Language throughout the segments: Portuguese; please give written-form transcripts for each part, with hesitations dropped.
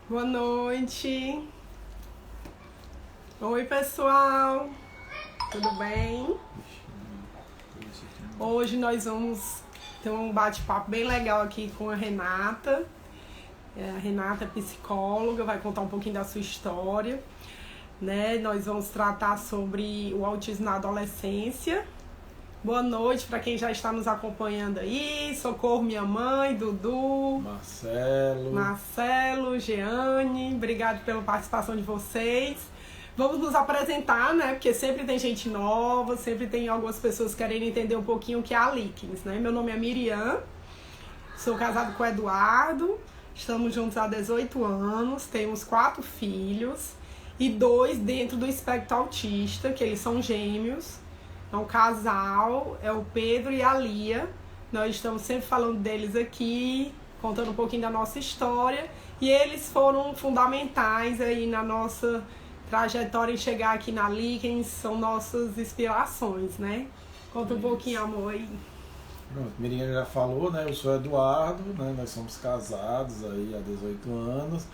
Boa noite. Oi, pessoal. Tudo bem? Hoje nós vamos ter um bate-papo bem legal aqui com a Renata. A Renata é psicóloga, vai contar um pouquinho da sua história, né? Nós vamos tratar sobre o autismo na adolescência. Boa noite para quem já está nos acompanhando aí. Socorro, minha mãe, Dudu, Marcelo, Jeane. Obrigado pela participação de vocês. Vamos nos apresentar, né? Porque sempre tem gente nova, sempre tem algumas pessoas querendo entender um pouquinho o que é a Líquens, né? Meu nome é Miriam, sou casado com o Eduardo, estamos juntos há 18 anos, temos 4 filhos e 2 dentro do espectro autista, que eles são gêmeos. É um casal, é o Pedro e a Lia. Nós estamos sempre falando deles aqui, contando um pouquinho da nossa história. E eles foram fundamentais aí na nossa trajetória em chegar aqui na Líquens, são nossas inspirações, né? Conta um pouquinho, amor, aí. Pronto, Miriam já falou, né? Eu sou Eduardo, né? Nós somos casados aí há 18 anos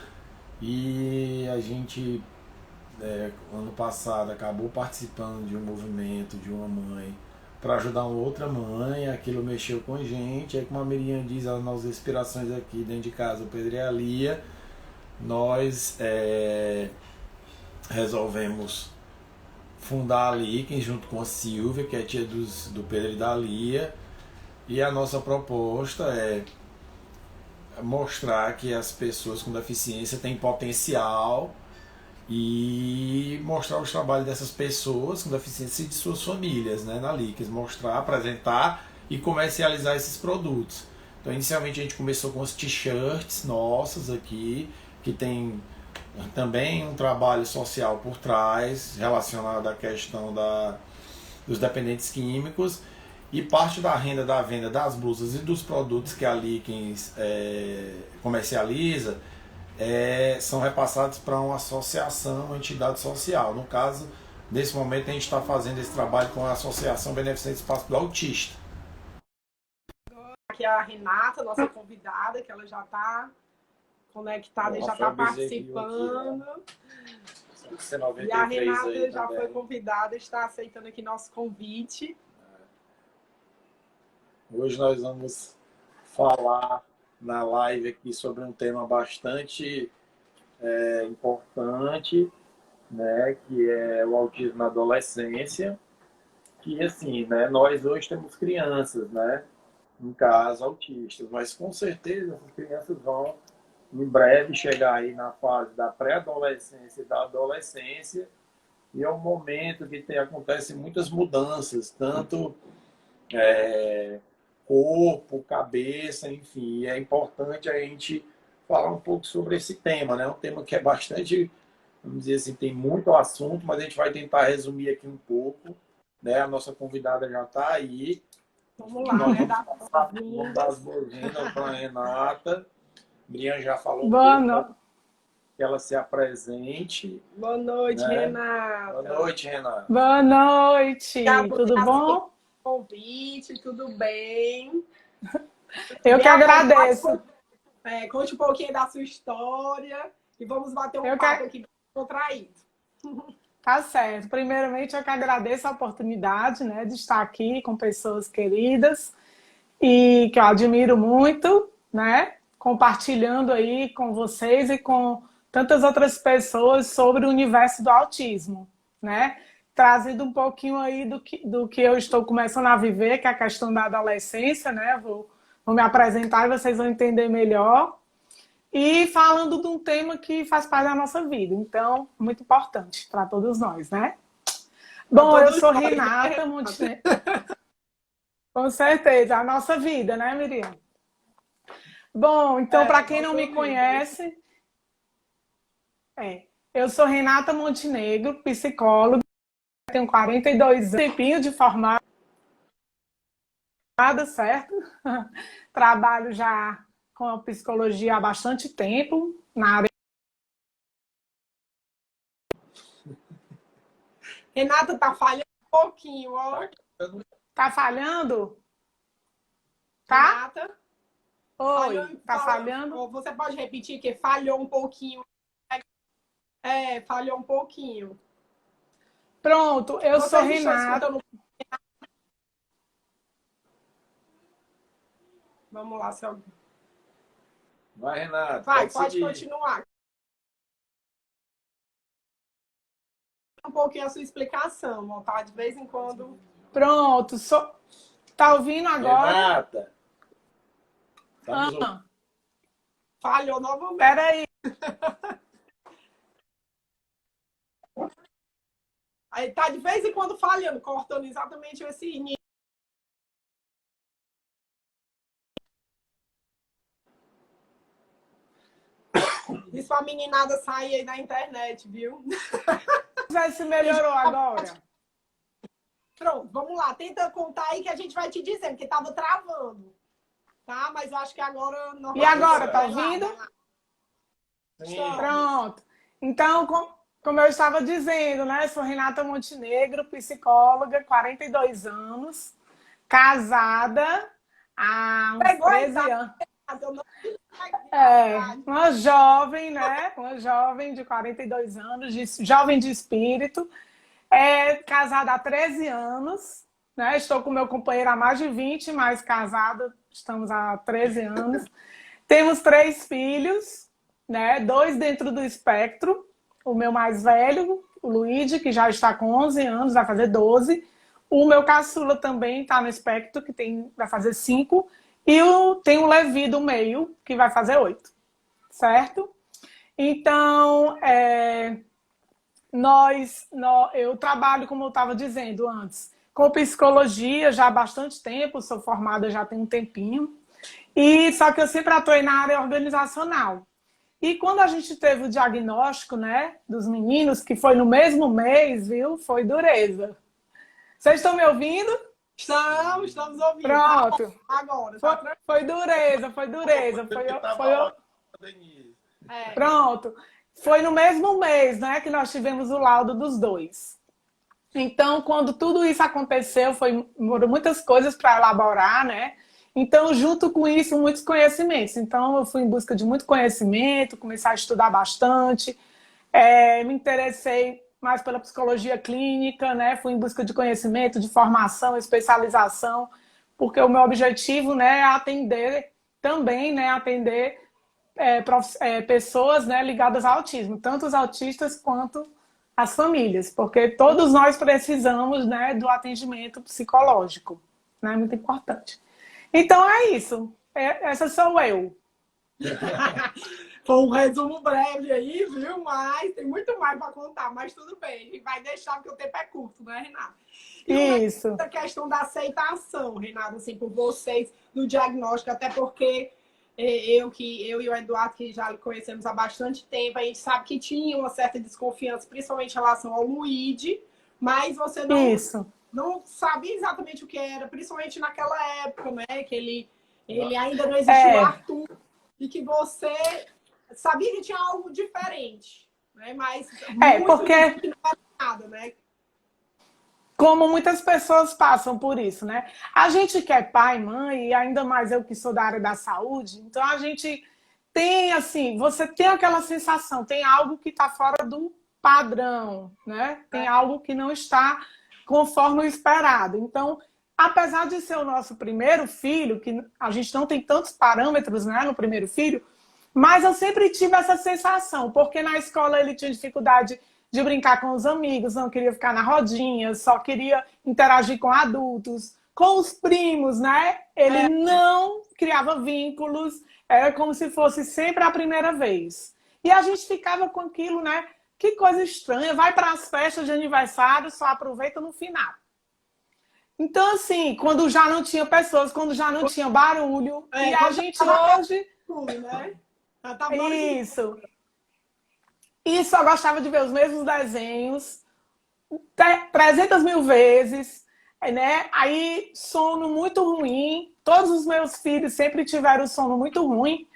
e a gente, ano passado, acabou participando de um movimento de uma mãe para ajudar uma outra mãe. Aquilo mexeu com a gente. Aí, como a Miriam diz, as nossas inspirações aqui dentro de casa, o Pedro e a Lia, nós resolvemos fundar a Líquens junto com a Silvia, que é tia do Pedro e da Lia. E a nossa proposta é mostrar que as pessoas com deficiência têm potencial e mostrar os trabalhos dessas pessoas com deficiência e de suas famílias, né, na Líquens, mostrar, apresentar e comercializar esses produtos. Então, inicialmente a gente começou com as t-shirts nossas aqui, que tem também um trabalho social por trás relacionado à questão dos dependentes químicos, e parte da renda da venda das blusas e dos produtos que a Líquens comercializa são repassados para uma associação, uma entidade social. No caso, nesse momento a gente está fazendo esse trabalho com a Associação Beneficente Espaço do Autista. Aqui é a Renata, nossa convidada, que ela já está conectada e já está participando. E a Renata já foi convidada, está aceitando aqui nosso convite. Hoje nós vamos falar na live aqui sobre um tema bastante importante, né, que é o autismo na adolescência. Que assim, né, nós hoje temos crianças, né, em casa autistas, mas com certeza essas crianças vão em breve chegar aí na fase da pré-adolescência e da adolescência, e é um momento que acontecem muitas mudanças, tanto corpo, cabeça, enfim. E é importante a gente falar um pouco sobre esse tema, né? Um tema que é bastante, vamos dizer assim, tem muito assunto, mas a gente vai tentar resumir aqui um pouco, né? A nossa convidada já está aí. Vamos lá, né? Vamos dar as boas-vindas para a Renata. Miriam já falou um Boa pouco, noite. que ela se apresente. Boa noite, Né? Renata. Boa noite, Renata. Boa noite, tudo bom? Convite, tudo bem? Eu que agradeço. Conte um pouquinho da sua história e vamos bater um papo aqui contraído. Tá certo. Primeiramente, eu que agradeço a oportunidade, né, de estar aqui com pessoas queridas e que eu admiro muito, né, compartilhando aí com vocês e com tantas outras pessoas sobre o universo do autismo, né? Trazido um pouquinho aí do que eu estou começando a viver, que é a questão da adolescência, né? Vou me apresentar e vocês vão entender melhor. E falando de um tema que faz parte da nossa vida, então, muito importante para todos nós, né? Bom, eu sou Renata Montenegro. Com certeza, a nossa vida, né, Miriam? Bom, então, para quem não me conhece, eu sou Renata Montenegro, psicóloga, tenho 42 anos, tempinho de formada, certo? Trabalho já com a psicologia há bastante tempo, na área. Renata, tá falhando um pouquinho, ó. Tá falhando? Tá? Renata? Oi, tá falhando? Você pode repetir que falhou um pouquinho. Falhou um pouquinho. Pronto, eu sou Vocês estão Renata. escutando? Vamos lá, se alguém... Vai, Renato. Vai, pode seguir. continuar. Um pouquinho a sua explicação, ó, tá? De vez em quando. Pronto, tá ouvindo agora? Renata. Tá nos ouvindo? Ah, Falhou novamente. peraí. Aí tá de vez em quando falhando, cortando exatamente esse início. Isso a meninada sair aí da internet, viu? Vamos ver se melhorou agora. Pronto, vamos lá. Tenta contar aí que a gente vai te dizendo, que tava travando. Tá? Mas eu acho que agora... E agora, tá Vai lá, ouvindo? vai lá. Sim. Pronto. Então, como eu estava dizendo, né? Sou Renata Montenegro, psicóloga, 42 anos, casada há uns Pegou a 13 idade. anos. Eu não... Uma jovem, né? Uma jovem de 42 anos, jovem de espírito, casada há 13 anos, né? Estou com meu companheiro há mais de 20, mas casada estamos há 13 anos. Temos 3 filhos, né? 2 dentro do espectro. O meu mais velho, o Luigi, que já está com 11 anos, vai fazer 12. O meu caçula também está no espectro, que vai fazer 5. E tem o Levi do meio, que vai fazer 8. Certo? Então, eu trabalho, como eu estava dizendo antes, com psicologia já há bastante tempo, sou formada já tem um tempinho. Só que eu sempre atuei na área organizacional. E quando a gente teve o diagnóstico, né, dos meninos, que foi no mesmo mês, viu? Foi dureza. Vocês estão me ouvindo? Estamos ouvindo. Pronto. Agora. Foi dureza. Pronto. Foi no mesmo mês, né, que nós tivemos o laudo dos 2. Então, quando tudo isso aconteceu, foram muitas coisas para elaborar, né? Então, junto com isso, muitos conhecimentos. Então, eu fui em busca de muito conhecimento, comecei a estudar bastante, me interessei mais pela psicologia clínica, né? Fui em busca de conhecimento, de formação, especialização, porque o meu objetivo, né, é atender também, né, pessoas, né, ligadas ao autismo, tanto os autistas quanto as famílias, porque todos nós precisamos, né, do atendimento psicológico, né, muito importante. Então é isso, essa sou eu. Foi um resumo breve aí, viu? Mas tem muito mais para contar, mas tudo bem. A gente vai deixar porque o tempo é curto, né, Renata? Isso. A questão da aceitação, Renata, assim, por vocês, do diagnóstico, até porque eu e o Eduardo, que já conhecemos há bastante tempo, a gente sabe que tinha uma certa desconfiança, principalmente em relação ao Luigi, mas você não sabia exatamente o que era, principalmente naquela época, né? Que ele ainda não existia o Arthur, e que você sabia que tinha algo diferente, né? Mas porque não era nada, né? Como muitas pessoas passam por isso, né? A gente que é pai, mãe, e ainda mais eu que sou da área da saúde, então a gente tem, assim, você tem aquela sensação, tem algo que está fora do padrão, né? Tem algo que não está conforme o esperado. Então, apesar de ser o nosso primeiro filho, que a gente não tem tantos parâmetros, né, no primeiro filho, mas eu sempre tive essa sensação, porque na escola ele tinha dificuldade de brincar com os amigos, não queria ficar na rodinha, só queria interagir com adultos, com os primos, né? Ele não criava vínculos, era como se fosse sempre a primeira vez. E a gente ficava com aquilo, né? Que coisa estranha, vai para as festas de aniversário, só aproveita no final. Então, assim, quando já não tinha pessoas, quando já não tinha barulho, e a gente hoje... Né? Isso. E só gostava de ver os mesmos desenhos 300 mil vezes, né? Aí, sono muito ruim. Todos os meus filhos sempre tiveram sono muito ruim.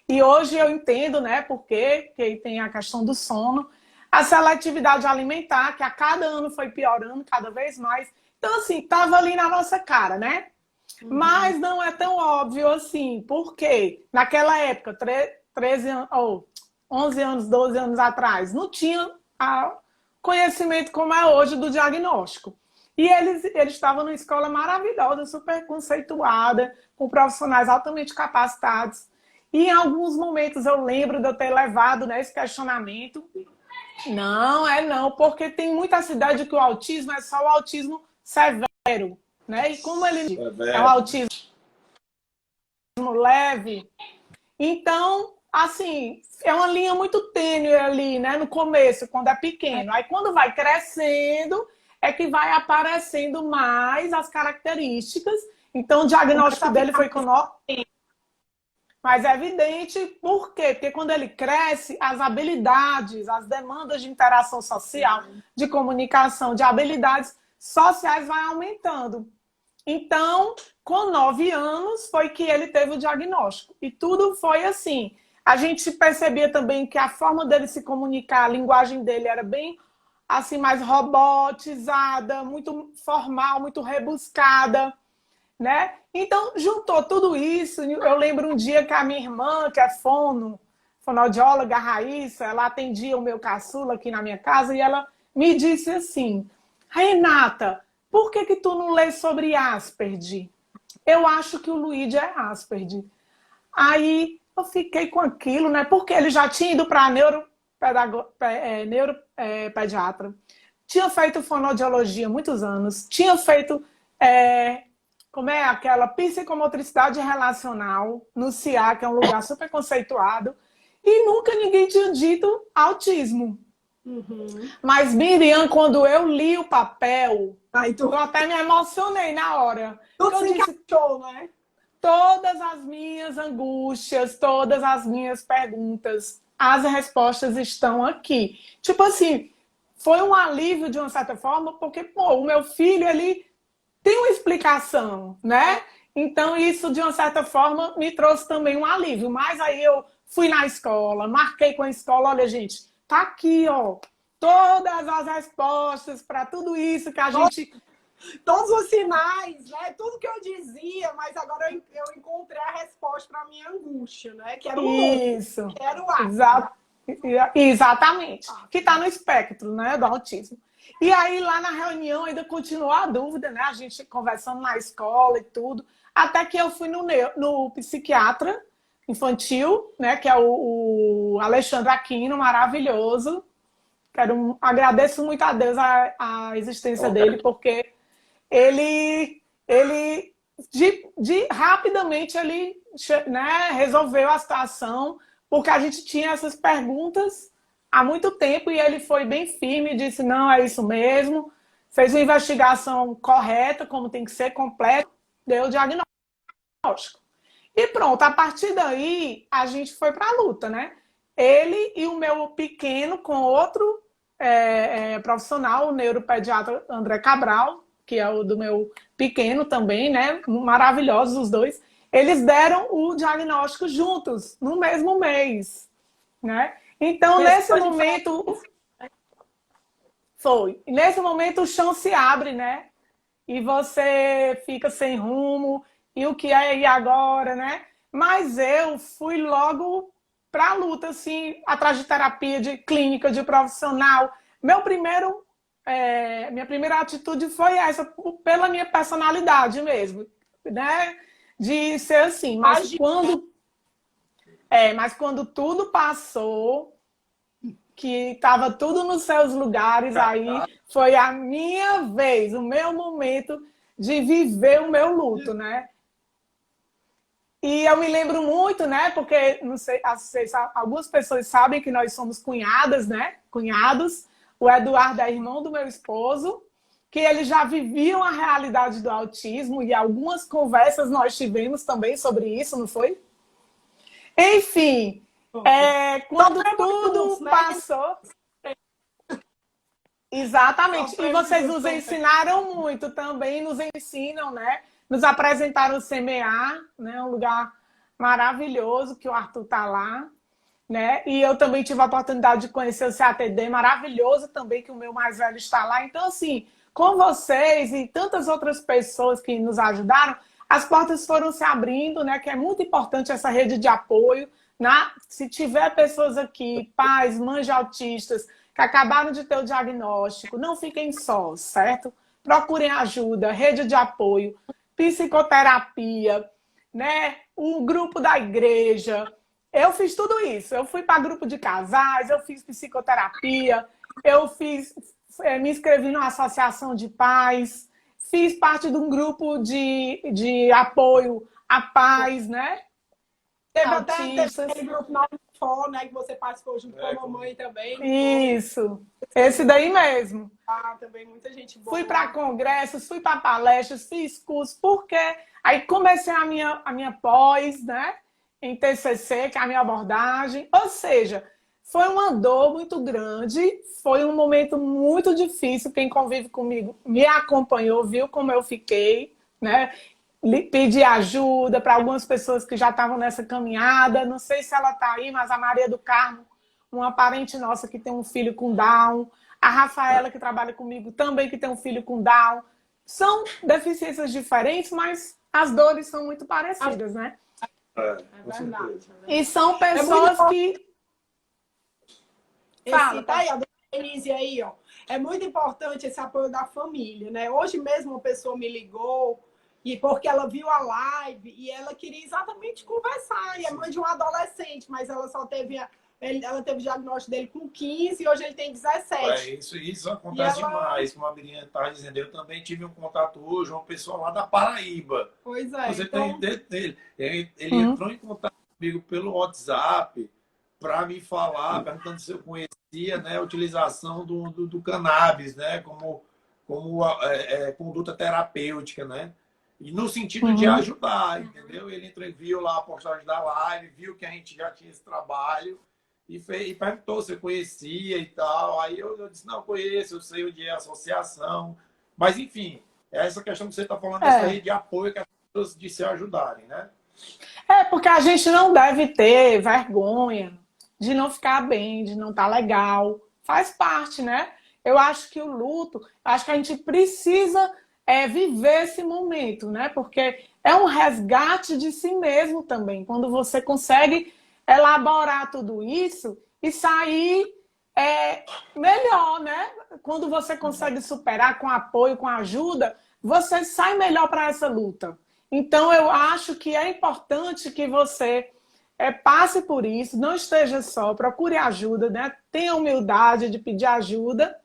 E hoje eu entendo, né, por quê, que tem a questão do sono. A seletividade alimentar, que a cada ano foi piorando cada vez mais. Então, assim, tava ali na nossa cara, né? Mas não é tão óbvio assim, porque naquela época, 13 anos, ou 11 anos, 12 anos atrás, não tinha conhecimento como é hoje do diagnóstico. E eles estavam numa escola maravilhosa, super conceituada, com profissionais altamente capacitados. E em alguns momentos eu lembro de eu ter levado, né, esse questionamento. Não, porque tem muita cidade que o autismo é só o autismo severo, né? E como ele é um autismo leve, então, assim, é uma linha muito tênue ali, né, no começo, quando é pequeno. Aí quando vai crescendo, é que vai aparecendo mais as características. Então, o diagnóstico dele foi com mas é evidente, por quê? Porque quando ele cresce, as habilidades, as demandas de interação social, de comunicação, de habilidades sociais vai aumentando. Então, com 9 anos, foi que ele teve o diagnóstico. E tudo foi assim. A gente percebia também que a forma dele se comunicar, a linguagem dele era bem assim, mais robotizada, muito formal, muito rebuscada, né? Então, juntou tudo isso. Eu lembro um dia que a minha irmã, que é fonoaudióloga, a Raíssa, ela atendia o meu caçula aqui na minha casa e ela me disse assim: Renata, por que tu não lê sobre Asperger? Eu acho que o Luigi é Asperger. Aí eu fiquei com aquilo, né? Porque ele já tinha ido para neuropediatra, tinha feito fonoaudiologia há muitos anos, tinha feito como é aquela psicomotricidade relacional no CIA, que é um lugar super conceituado, e nunca ninguém tinha dito autismo. Mas, Miriam, quando eu li o papel, eu até me emocionei na hora. Tudo se encaixou, né? Todas as minhas angústias, todas as minhas perguntas, as respostas estão aqui. Tipo assim, foi um alívio de uma certa forma, porque, pô, o meu filho, ele tem uma explicação, né? Então, isso, de uma certa forma, me trouxe também um alívio. Mas aí eu fui na escola, marquei com a escola, olha, gente, tá aqui, ó, todas as respostas para tudo isso que a gente... Todos os sinais, né? Tudo que eu dizia, mas agora eu encontrei a resposta para a minha angústia, né? Que era o isso, que era o asma. Exatamente. Que está no espectro, né, do autismo. E aí, lá na reunião, ainda continuou a dúvida, né? A gente conversando na escola e tudo. Até que eu fui no psiquiatra infantil, né? Que é o Alexandre Aquino, maravilhoso. Agradeço muito a Deus a existência dele, porque ele rapidamente ele, né, resolveu a situação, porque a gente tinha essas perguntas há muito tempo e ele foi bem firme e disse, não, é isso mesmo, fez uma investigação correta, como tem que ser, completa, deu o diagnóstico. E pronto, a partir daí a gente foi para a luta, né? Ele e o meu pequeno com outro profissional, o neuropediatra André Cabral, que é o do meu pequeno também, né? Maravilhosos os dois. Eles deram o diagnóstico juntos, no mesmo mês, né? Então, nesse momento... Foi. Nesse momento, o chão se abre, né? E você fica sem rumo. E o que é e agora, né? Mas eu fui logo para a luta, assim, atrás de terapia, de clínica, de profissional. Minha primeira atitude foi essa, pela minha personalidade mesmo, né? De ser assim. Mas quando tudo passou, que estava tudo nos seus lugares, aí foi a minha vez, o meu momento de viver o meu luto, né? E eu me lembro muito, né? Porque, não sei, algumas pessoas sabem que nós somos cunhadas, né? Cunhados. O Eduardo é irmão do meu esposo, que eles já viviam a realidade do autismo e algumas conversas nós tivemos também sobre isso, não foi? Enfim, quando tudo passou... Exatamente. E vocês nos ensinaram muito também, nos ensinam, né? Nos apresentaram o CMA, né? Um lugar maravilhoso que o Arthur está lá, né? E eu também tive a oportunidade de conhecer o CATD, maravilhoso também, que o meu mais velho está lá. Então, assim, com vocês e tantas outras pessoas que nos ajudaram, as portas foram se abrindo, né? Que é muito importante essa rede de apoio. Se tiver pessoas aqui, pais, mães de autistas, que acabaram de ter o diagnóstico, não fiquem sós, certo? Procurem ajuda, rede de apoio, psicoterapia, né? Um grupo da igreja. Eu fiz tudo isso. Eu fui para grupo de casais, eu fiz psicoterapia, me inscrevi numa associação de pais, fiz parte de um grupo de apoio à paz, né? Teve até aquele grupo na Unifor, né? Que você participou junto com a mamãe também. Isso, esse daí mesmo. Também muita gente boa. Fui para congressos, fui para palestras, fiz curso, porque aí comecei a minha pós, né? Em TCC, que é a minha abordagem. Ou seja, foi uma dor muito grande, foi um momento muito difícil. Quem convive comigo me acompanhou, viu como eu fiquei, né? Pedi ajuda para algumas pessoas que já estavam nessa caminhada. Não sei se ela está aí, mas a Maria do Carmo, uma parente nossa que tem um filho com Down, a Rafaela, que trabalha comigo, também que tem um filho com Down. São deficiências diferentes, mas as dores são muito parecidas, né? É verdade. E são pessoas que... Fala, tá aí, a Denise aí, ó. É muito importante esse apoio da família, né? Hoje mesmo uma pessoa me ligou, e porque ela viu a live e ela queria exatamente conversar. E é mãe de um adolescente, mas ela só teve... Ela teve o diagnóstico dele com 15 e hoje ele tem 17. Isso acontece demais, como a Miriam está dizendo. Eu também tive um contato hoje, uma pessoa lá da Paraíba. Pois é. Você tem dele. Ele entrou em contato comigo pelo WhatsApp para me falar, perguntando se eu conhecia, né, a utilização do cannabis, né, como conduta terapêutica, né? E no sentido de ajudar, entendeu? Ele viu lá a postagem da live, viu que a gente já tinha esse trabalho e perguntou se eu conhecia e tal. Aí eu disse, não, conheço, eu sei onde é a associação. Mas, enfim, é essa questão que você está falando, dessa rede de apoio que as pessoas de se ajudarem, né? Porque a gente não deve ter vergonha de não ficar bem, de não estar legal. Faz parte, né? Eu acho que o luto, acho que a gente precisa viver esse momento, né? Porque é um resgate de si mesmo também. Quando você consegue elaborar tudo isso e sair melhor, né? Quando você consegue superar com apoio, com ajuda, você sai melhor para essa luta. Então, eu acho que é importante que você passe por isso, não esteja só, procure ajuda, né? Tenha humildade de pedir ajuda.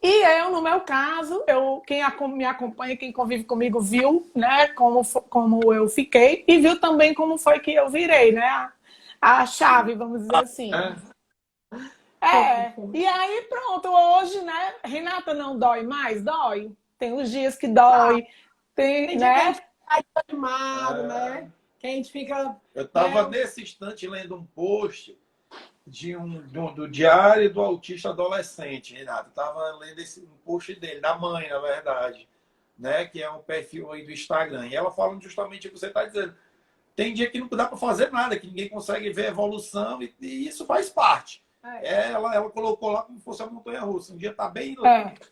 E eu, no meu caso, quem me acompanha, quem convive comigo, viu, né, como eu fiquei e viu também como foi que eu virei, né? A chave, vamos dizer assim. E aí, pronto, hoje, né, Renata, não dói mais? Dói. Tem os dias que dói, tem, né? Que a gente fica animado, né? Que a gente fica... Eu estava nesse instante lendo um post do Diário do Autista Adolescente, Renato. Estava lendo um post dele, da mãe, na verdade, né? Que é um perfil aí do Instagram. E ela falando justamente o que você está dizendo. Tem dia que não dá para fazer nada, que ninguém consegue ver a evolução, e isso faz parte. Ela colocou lá como se fosse a montanha-russa. Um dia está bem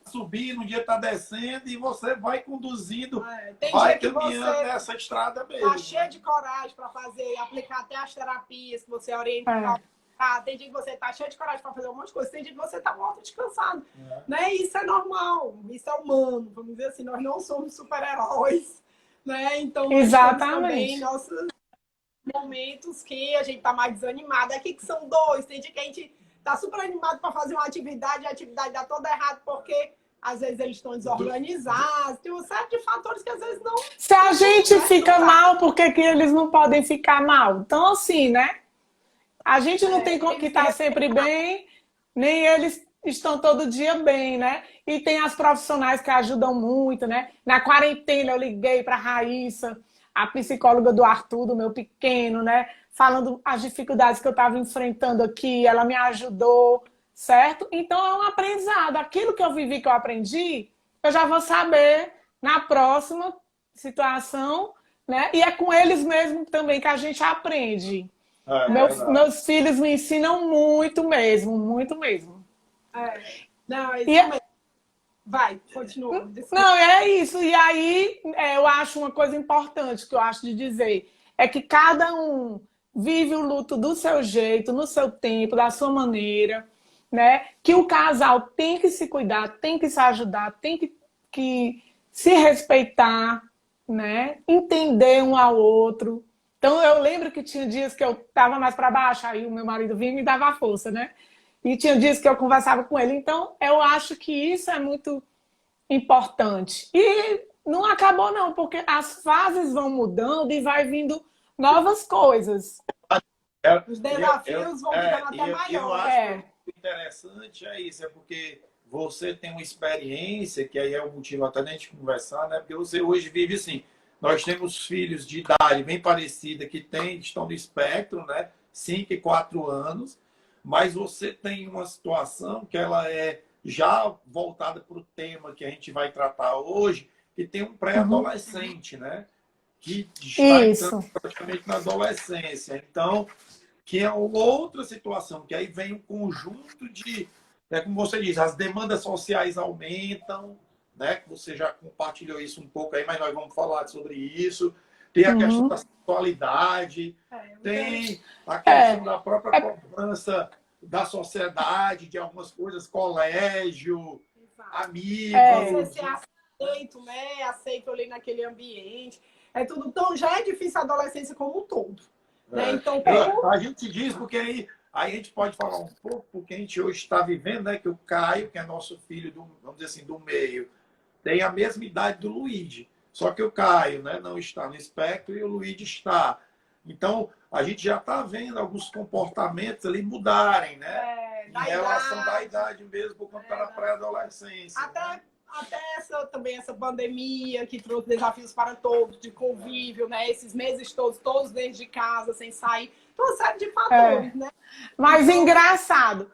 subindo, um dia está descendo, e você vai conduzindo, vai caminhando nessa estrada mesmo. Está cheio de coragem para fazer, aplicar até as terapias que você orienta. Tem dia que você está cheio de coragem para fazer um monte de coisa, tem dia que você está morto, descansado. Né? Isso é normal, isso é humano. Vamos dizer assim, nós não somos super-heróis. Né? Então, nós temos também nossos momentos que a gente está mais desanimado. Aqui que são dois. Tem dia que a gente está super animado para fazer uma atividade e a atividade dá toda errada porque às vezes eles estão desorganizados. Tem um certo de fatores que às vezes não... Se a gente fica mal, por que eles não podem ficar mal? Então, assim, né? A gente não tem que estar sempre bem, nem eles estão todo dia bem, né? E tem as profissionais que ajudam muito, né? Na quarentena eu liguei para a Raíssa, a psicóloga do Arthur, do meu pequeno, né? Falando as dificuldades que eu estava enfrentando aqui, ela me ajudou, certo? Então é um aprendizado. Aquilo que eu vivi, que eu aprendi, eu já vou saber na próxima situação, né? E é com eles mesmo também que a gente aprende. Meus filhos me ensinam muito mesmo, muito mesmo. Não, isso mesmo. Vai, continua. Desculpa. Não, é isso. E aí, eu acho uma coisa importante que eu acho de dizer, é que cada um vive o luto do seu jeito, no seu tempo, da sua maneira, né? Que o casal tem que se cuidar, tem que se ajudar, tem que se respeitar, né? Entender um ao outro. Então, eu lembro que tinha dias que eu estava mais para baixo, aí o meu marido vinha e me dava força, né? E tinha dias que eu conversava com ele. Então, eu acho que isso é muito importante. E não acabou, não, porque as fases vão mudando e vai vindo novas coisas. Os desafios vão ficando até maiores. Eu acho que o interessante é isso, é porque você tem uma experiência, que aí é o motivo até da gente conversar, né? Porque você hoje vive assim. Nós temos filhos de idade bem parecida que estão no espectro, né? 5 e 4 anos, mas você tem uma situação que ela é já voltada para o tema que a gente vai tratar hoje, que tem um pré-adolescente, né? Que está entrando praticamente na adolescência. Então, que é outra situação, que aí vem um conjunto de, como você diz, as demandas sociais aumentam, né? Você já compartilhou isso um pouco aí, mas nós vamos falar sobre isso. Tem a questão da sexualidade, tem a questão da própria cobrança da sociedade, de algumas coisas, colégio, amigos. Você ser aceito, né? Aceito ali naquele ambiente. É tudo tão. Já é difícil a adolescência como um todo. Né? Então, a gente diz, porque aí a gente pode falar um pouco, porque a gente hoje está vivendo, né? Que o Caio, que é nosso filho, vamos dizer assim, do meio, tem a mesma idade do Luigi. Só que o Caio, né, não está no espectro e o Luigi está. Então, a gente já está vendo alguns comportamentos ali mudarem, né? Em relação da idade mesmo, por conta da pré-adolescência. Até essa pandemia que trouxe desafios para todos, de convívio, né? Esses meses todos dentro de casa, sem sair. Então, uma série de fatores, né? Mas engraçado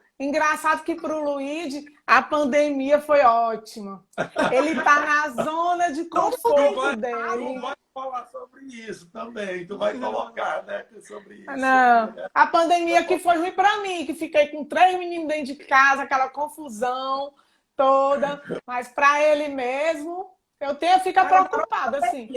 que para o Luigi a pandemia foi ótima. Ele está na zona de conforto dele. Não vai falar sobre isso também. Tu vai colocar, né? Sobre isso. Não. A pandemia que foi ruim para mim, que fiquei com 3 meninos dentro de casa, aquela confusão toda. Mas para ele mesmo, eu tenho que ficar preocupada, assim.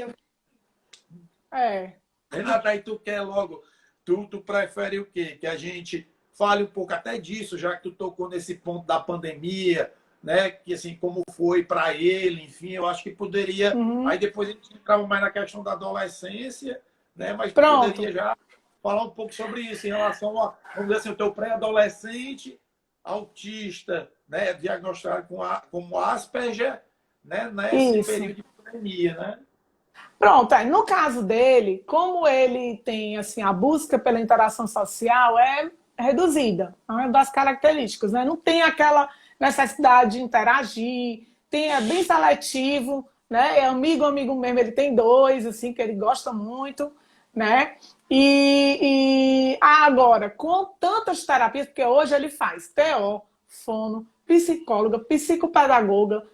Renata, aí tu quer logo... Tu prefere o quê? Que a gente fale um pouco até disso, já que tu tocou nesse ponto da pandemia, né? Que assim, como foi para ele, enfim, eu acho que poderia. Aí depois a gente entrava mais na questão da adolescência, né? Mas tu poderia já falar um pouco sobre isso, em relação a, vamos dizer assim, o teu pré-adolescente autista, né? Diagnosticado como Asperger, né? Nesse período de pandemia, né? Pronto, no caso dele, como ele tem assim, a busca pela interação social é reduzida, é uma das características, né? Não tem aquela necessidade de interagir, é bem seletivo, né? É amigo mesmo, ele tem 2, assim, que ele gosta muito, né? E agora, com tantas terapias, porque hoje ele faz TO, fono, psicóloga, psicopedagoga,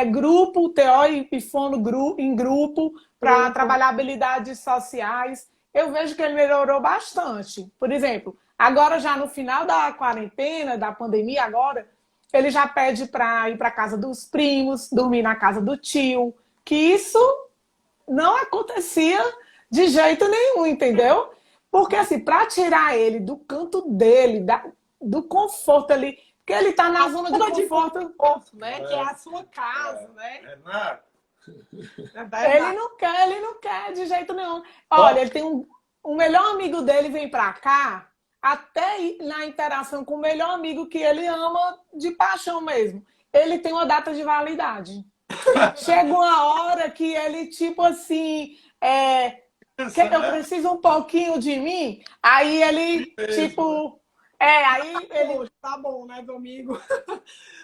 grupo, TO e fono em grupo, para trabalhar habilidades sociais. Eu vejo que ele melhorou bastante. Por exemplo, agora já no final da quarentena, da pandemia agora, ele já pede para ir para casa dos primos, dormir na casa do tio, que isso não acontecia de jeito nenhum, entendeu? Porque assim, para tirar ele do canto dele, do conforto ali, porque ele está na zona de conforto, né? Que é a sua casa, né? Ele não quer de jeito nenhum. Olha, ele tem um melhor amigo dele vem pra cá, até na interação com o melhor amigo que ele ama de paixão mesmo. Ele tem uma data de validade. Chega uma hora que ele, tipo assim, eu preciso um pouquinho de mim, aí ele, tipo... aí ele... Tá bom, né, do amigo?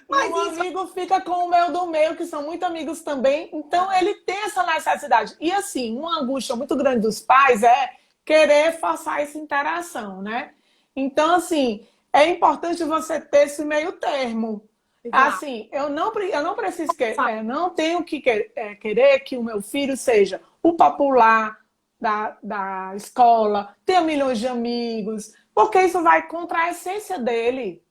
Mas o amigo fica com o meu do meio, que são muito amigos também. Então, ele tem essa necessidade. E, assim, uma angústia muito grande dos pais é querer forçar essa interação, né? Então, assim, é importante você ter esse meio termo. Assim, eu não preciso querer, não tenho que querer que o meu filho seja o popular da escola, tenha milhões de amigos, porque isso vai contra a essência dele.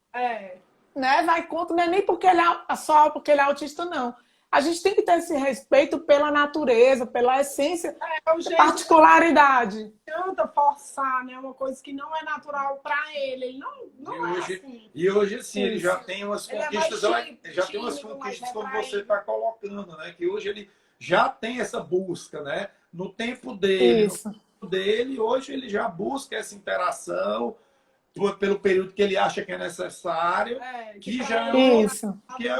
né, vai contra, não é nem porque ele é só porque ele é autista, não. A gente tem que ter esse respeito pela natureza, pela essência, O jeito particularidade. não adianta forçar, né? Uma coisa que não é natural para ele. Ele não é assim. E hoje, assim, ele Isso. já tem umas Ele é conquistas, mais já tem umas tímido, mais conquistas como você retraído. está colocando, né? Que hoje ele já tem essa busca, né? No tempo dele, Isso. no tempo dele, hoje ele já busca essa interação pelo período que ele acha que é necessário, que já é uma, Isso. que é,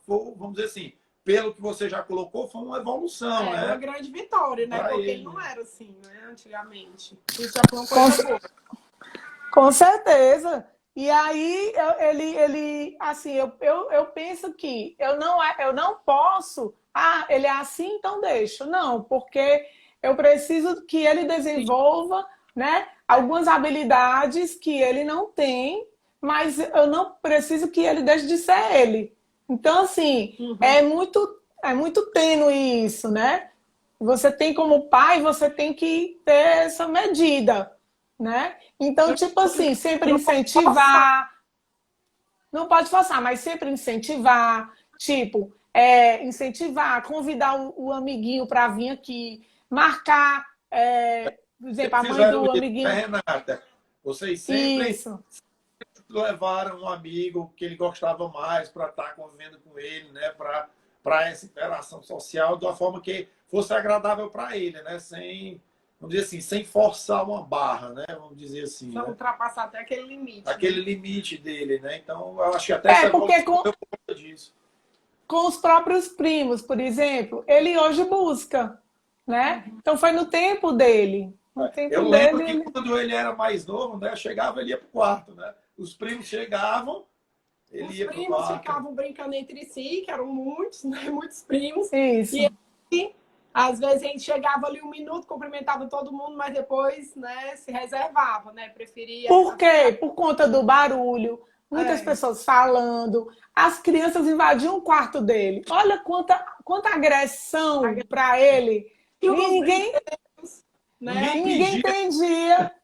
vamos dizer assim, pelo que você já colocou, foi uma evolução, É uma né? grande vitória, né? Pra Porque ele. ele não era assim, né? Antigamente. Isso já foi uma coisa boa. Com certeza. E aí, assim, eu penso que eu não posso, ele é assim, então deixa. Não, porque eu preciso que ele desenvolva, né, algumas habilidades que ele não tem, mas eu não preciso que ele deixe de ser ele. Então, assim, é muito tênue isso, né? Você tem como pai, você tem que ter essa medida, né? Então, tipo assim, sempre incentivar, não pode forçar, mas sempre incentivar, tipo, incentivar, convidar o amiguinho para vir aqui, marcar, por exemplo, a mãe Fizeram do isso, né, amiguinho. Renata? Vocês sempre Isso. levaram um amigo que ele gostava mais para estar convivendo com ele, né? Para essa interação social de uma forma que fosse agradável para ele, né? Sem, vamos dizer assim, sem forçar uma barra, né? Vamos dizer assim, Só né? ultrapassar até aquele limite. Aquele né? limite dele, né? Então, eu acho que até essa Porque evolução deu conta disso. com os próprios primos, por exemplo, ele hoje busca, né? Então foi no tempo dele. No tempo Eu lembro dele, que quando ele era mais novo, né? Chegava, ele ia pro quarto, né? Os primos chegavam, ele Os ia pro primos quarto. ficavam brincando entre si, que eram muitos, né? Muitos primos. Isso. E às vezes a gente chegava ali um minuto, cumprimentava todo mundo, mas depois, né, se reservava, né? Preferia. Por quê? Por conta do barulho, muitas É. pessoas falando, as crianças invadiam o quarto dele. Olha quanta agressão para ele. E os Ninguém, brinquedos, né? ninguém entendia.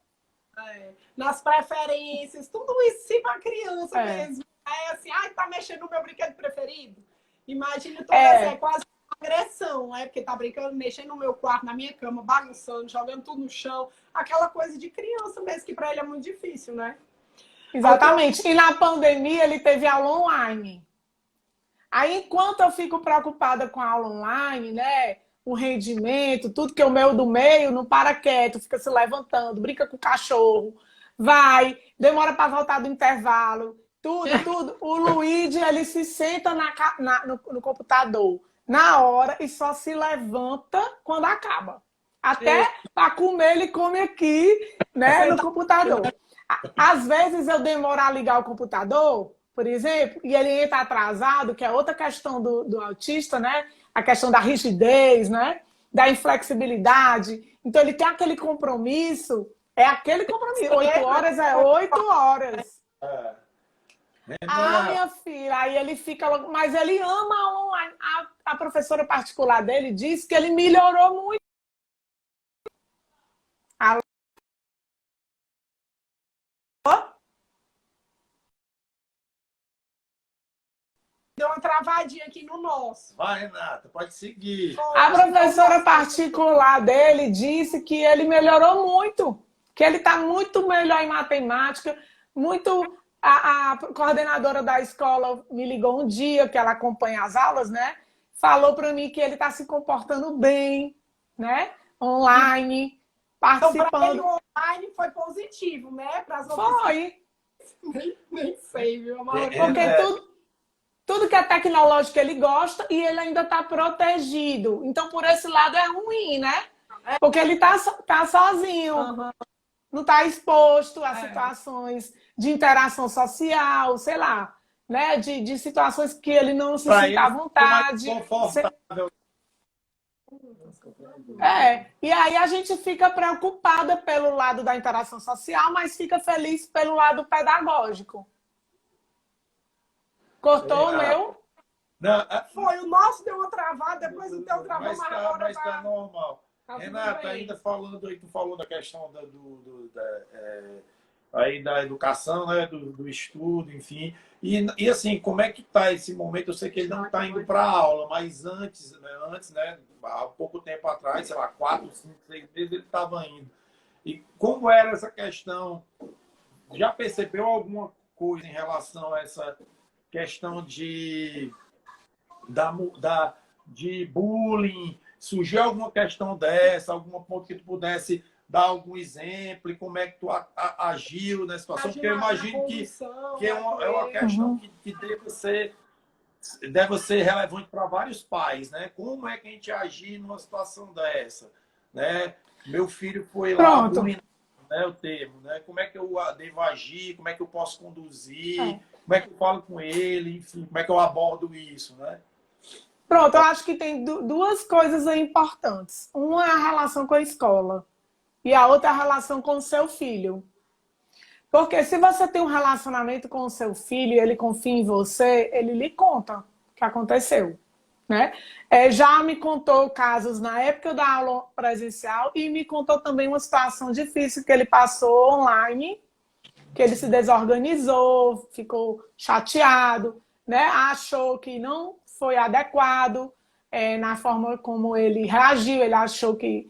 Nas preferências, tudo isso sim para criança É. mesmo. É assim, ai, tá mexendo no meu brinquedo preferido. Imagina toda essa, é quase uma agressão, né? Porque tá brincando, mexendo no meu quarto, na minha cama, bagunçando, jogando tudo no chão. Aquela coisa de criança mesmo, que para ele é muito difícil, né? Exatamente. E na pandemia ele teve aula online. Aí, enquanto eu fico preocupada com a aula online, né? O rendimento, tudo que o meu do meio não para quieto, fica se levantando, brinca com o cachorro, vai, demora para voltar do intervalo, tudo. O Luigi, ele se senta no computador na hora e só se levanta quando acaba. Até para comer, ele come aqui, né, no computador. Às vezes eu demoro a ligar o computador, por exemplo, e ele entra atrasado, que é outra questão do autista, né? A questão da rigidez, né? Da inflexibilidade. Então ele tem aquele compromisso, é aquele compromisso. 8 horas é 8 horas. Minha filha, aí ele fica logo, mas ele ama a online. A professora particular dele disse que ele melhorou muito. Deu uma travadinha aqui no nosso. Vai, Renata, pode seguir. A professora particular dele disse que ele melhorou muito, que ele está muito melhor em matemática, muito. A coordenadora da escola me ligou um dia, que ela acompanha as aulas, né? Falou para mim que ele está se comportando bem, né? Online, participando. Então, para ele, o online foi positivo, né? Para as Foi. Nem sei, viu? Porque tudo que é tecnológico ele gosta e ele ainda está protegido. Então, por esse lado é ruim, né? Porque ele tá sozinho. Não está exposto a situações de interação social, sei lá, né? De situações que ele não se sinta à vontade. Confortável. E aí a gente fica preocupada pelo lado da interação social, mas fica feliz pelo lado pedagógico. Cortou o meu? Não, Foi, o nosso deu uma travada, depois o teu travou, mas agora tá normal. Tá Renata, tudo bem. ainda falando aí, tu falou da questão aí da educação, né, do estudo, enfim. E assim, como é que está esse momento? Eu sei que ele não está indo para a aula, mas antes, né, há pouco tempo atrás, sei lá, 4, 5, 6 meses, ele estava indo. E como era essa questão? Já percebeu alguma coisa em relação a essa questão de bullying? Surgiu alguma questão dessa, algum ponto que tu pudesse dar algum exemplo e como é que tu agiu nessa situação? Porque eu imagino que é uma questão que deve ser relevante para vários pais, né? Como é que a gente agir numa situação dessa, né? Meu filho foi lá Pronto. bullying, né, o termo, né? Como é que eu devo agir? Como é que eu posso conduzir? Como é que eu falo com ele? Enfim, como é que eu abordo isso, né? Pronto, eu acho que tem duas coisas aí importantes. Uma é a relação com a escola e a outra é a relação com o seu filho. Porque se você tem um relacionamento com o seu filho e ele confia em você, ele lhe conta o que aconteceu, né? Já me contou casos na época da aula presencial e me contou também uma situação difícil que ele passou online, que ele se desorganizou, ficou chateado, né? Achou que não foi adequado na forma como ele reagiu, ele achou que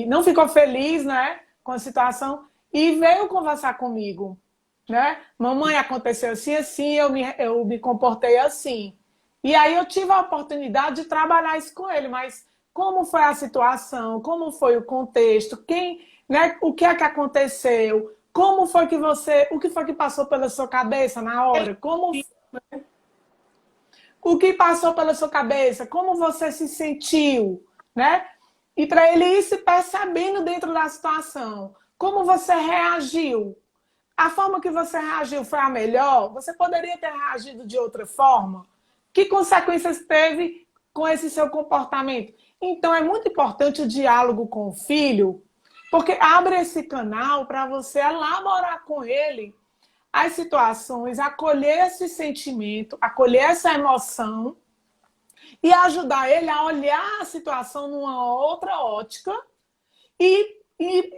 não ficou feliz, né, com a situação e veio conversar comigo, né? Mamãe, aconteceu assim, assim, eu me comportei assim. E aí eu tive a oportunidade de trabalhar isso com ele, mas como foi a situação, como foi o contexto, né, o que é que aconteceu, como foi que o que foi que passou pela sua cabeça na hora, o que passou pela sua cabeça, como você se sentiu, né? E para ele ir se percebendo dentro da situação, como você reagiu. A forma que você reagiu foi a melhor? Você poderia ter reagido de outra forma? Que consequências teve com esse seu comportamento? Então, é muito importante o diálogo com o filho, porque abre esse canal para você elaborar com ele as situações, acolher esse sentimento, acolher essa emoção e ajudar ele a olhar a situação numa outra ótica e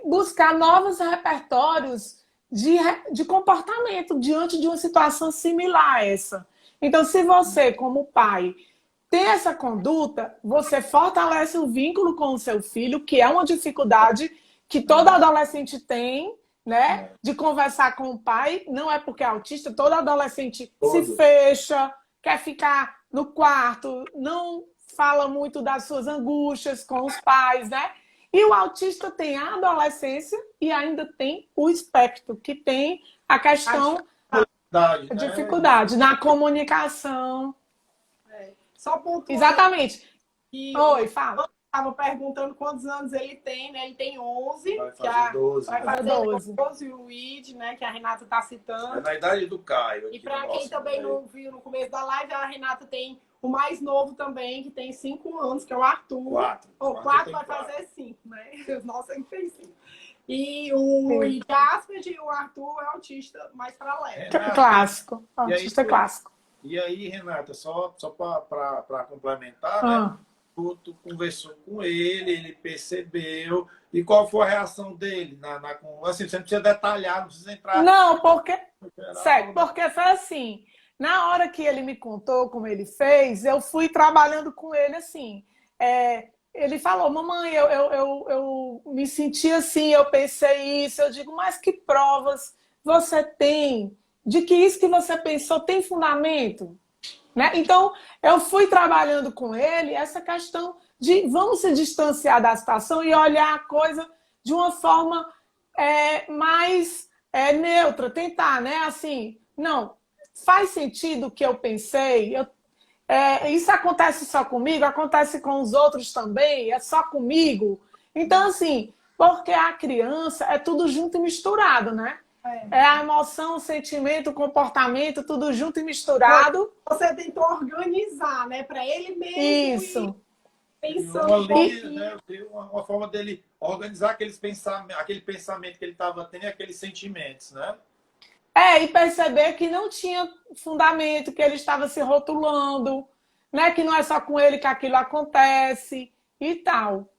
buscar novos repertórios de comportamento diante de uma situação similar a essa. Então, se você, como pai, tem essa conduta, você fortalece o vínculo com o seu filho, que é uma dificuldade que todo adolescente tem, né? De conversar com o pai. Não é porque é autista, todo adolescente se fecha, quer ficar no quarto, não fala muito das suas angústias com os pais, né? E o autista tem a adolescência e ainda tem o espectro, que tem a questão da dificuldade na comunicação. Só pontuando. Exatamente. Oi, fala. Estava perguntando quantos anos ele tem, né? Ele tem 11. Vai fazer 12. Vai fazer 12, o ID, né? Que a Renata está citando. É na idade do Caio. E para quem também não viu no começo da live, a Renata tem o mais novo também, que tem 5 anos, que é o Arthur. 4. O 4 vai fazer 5, né? Nossa, ele fez 5. E o Jasper e o Arthur é autista mais para leve. Clássico. Autista clássico. E aí, Renata, só para complementar, né? Tu conversou com ele percebeu. E qual foi a reação dele? Assim, você não precisa detalhar, não precisa entrar. Não, porque. Sério, porque foi assim. Na hora que ele me contou como ele fez, eu fui trabalhando com ele assim. Ele falou, mamãe, eu me senti assim, eu pensei isso. Eu digo, mas que provas você tem de que isso que você pensou tem fundamento? Né? Então, eu fui trabalhando com ele essa questão de vamos se distanciar da situação e olhar a coisa de uma forma mais neutra, tentar, né? Assim, não, faz sentido o que eu pensei? Isso acontece só comigo? Acontece com os outros também? É só comigo? Então, assim, porque a criança é tudo junto e misturado, né? É a emoção, o sentimento, o comportamento, tudo junto e misturado. Você tentou organizar, né? Para ele mesmo. Isso. Pensando uma forma dele organizar aquele pensamento que ele estava tendo e aqueles sentimentos, né? E perceber que não tinha fundamento, que ele estava se rotulando, né? Que não é só com ele que aquilo acontece e tal.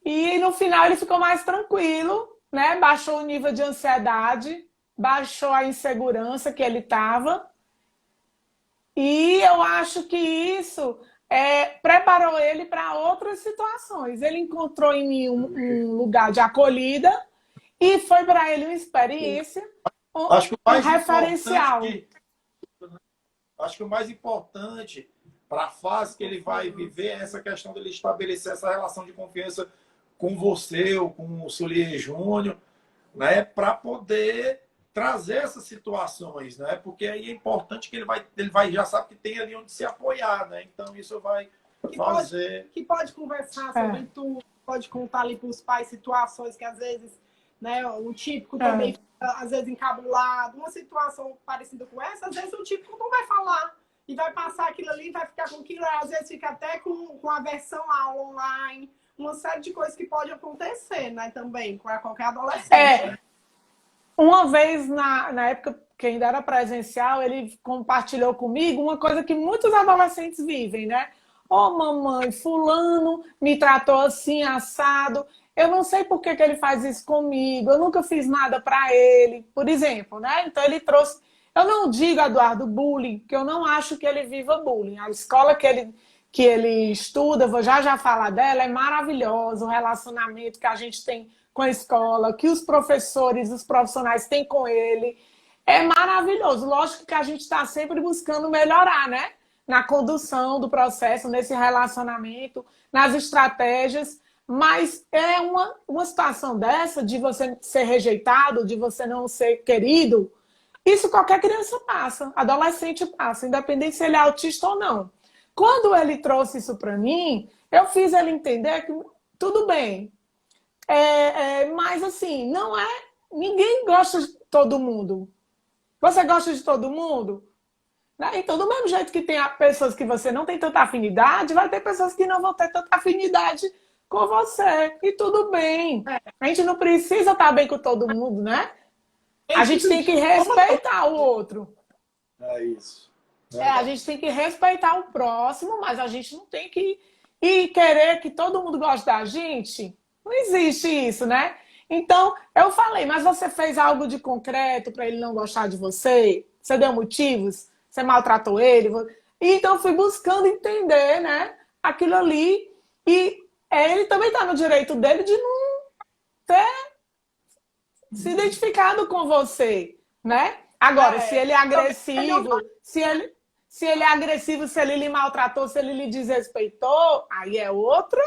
E no final ele ficou mais tranquilo, né? Baixou o nível de ansiedade, baixou a insegurança que ele estava. E eu acho que isso preparou ele para outras situações. Ele encontrou em mim um lugar de acolhida e foi para ele uma experiência, Acho que o um mais referencial. importante acho que o mais importante para a fase que ele vai viver é essa questão dele estabelecer essa relação de confiança com você ou com o Solier Júnior, né, para poder trazer essas situações, né? Porque aí é importante que ele vai já sabe que tem ali onde se apoiar, né? Então isso vai fazer que pode conversar sobre tudo, pode contar ali para os pais situações que às vezes, né, o típico também fica, às vezes encabulado, uma situação parecida com essa, às vezes o típico não vai falar e vai passar aquilo ali, vai ficar com aquilo, às vezes fica até com a versão aula online, uma série de coisas que pode acontecer, né, também, com qualquer adolescente. Né? Uma vez, na época que ainda era presencial, ele compartilhou comigo uma coisa que muitos adolescentes vivem, né? Ô, mamãe, fulano me tratou assim, assado. Eu não sei por que ele faz isso comigo. Eu nunca fiz nada para ele, por exemplo, né? Então ele trouxe... Eu não digo, Eduardo, bullying, porque eu não acho que ele viva bullying. A escola que ele estuda, vou já falar dela, é maravilhosa. O relacionamento que a gente tem com a escola, que os professores, os profissionais têm com ele, é maravilhoso. Lógico que a gente está sempre buscando melhorar, né? Na condução do processo, nesse relacionamento, nas estratégias, mas é uma situação dessa, de você ser rejeitado, de você não ser querido, isso qualquer criança passa, adolescente passa, independente se ele é autista ou não. Quando ele trouxe isso para mim, eu fiz ele entender que tudo bem, mas assim, não é... Ninguém gosta de todo mundo. Você gosta de todo mundo? Né? Então, do mesmo jeito que tem pessoas que você não tem tanta afinidade, vai ter pessoas que não vão ter tanta afinidade com você. E tudo bem. A gente não precisa estar bem com todo mundo, né? A gente tem que respeitar o outro. É isso. A gente tem que respeitar o próximo, mas a gente não tem que ir querer que todo mundo goste da gente. Não existe isso, né? Então, eu falei, mas você fez algo de concreto para ele não gostar de você? Você deu motivos? Você maltratou ele? Então, eu fui buscando entender, né, aquilo ali. E ele também está no direito dele de não ter se identificado com você, né? Agora, se ele é agressivo, se ele é agressivo, se ele lhe maltratou, se ele lhe desrespeitou, aí é outra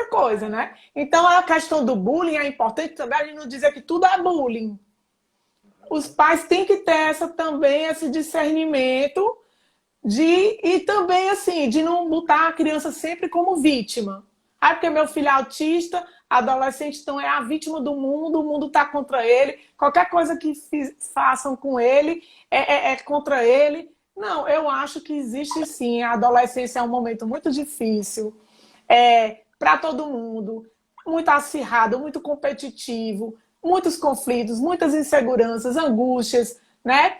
coisa, né? Então, a questão do bullying é importante também a gente não dizer que tudo é bullying. Os pais têm que ter também esse discernimento e também, assim, de não botar a criança sempre como vítima. Ah, porque meu filho é autista, adolescente, então é a vítima do mundo, o mundo está contra ele, qualquer coisa que façam com ele é contra ele. Não, eu acho que existe sim, a adolescência é um momento muito difícil, para todo mundo, muito acirrado, muito competitivo, muitos conflitos, muitas inseguranças, angústias, né?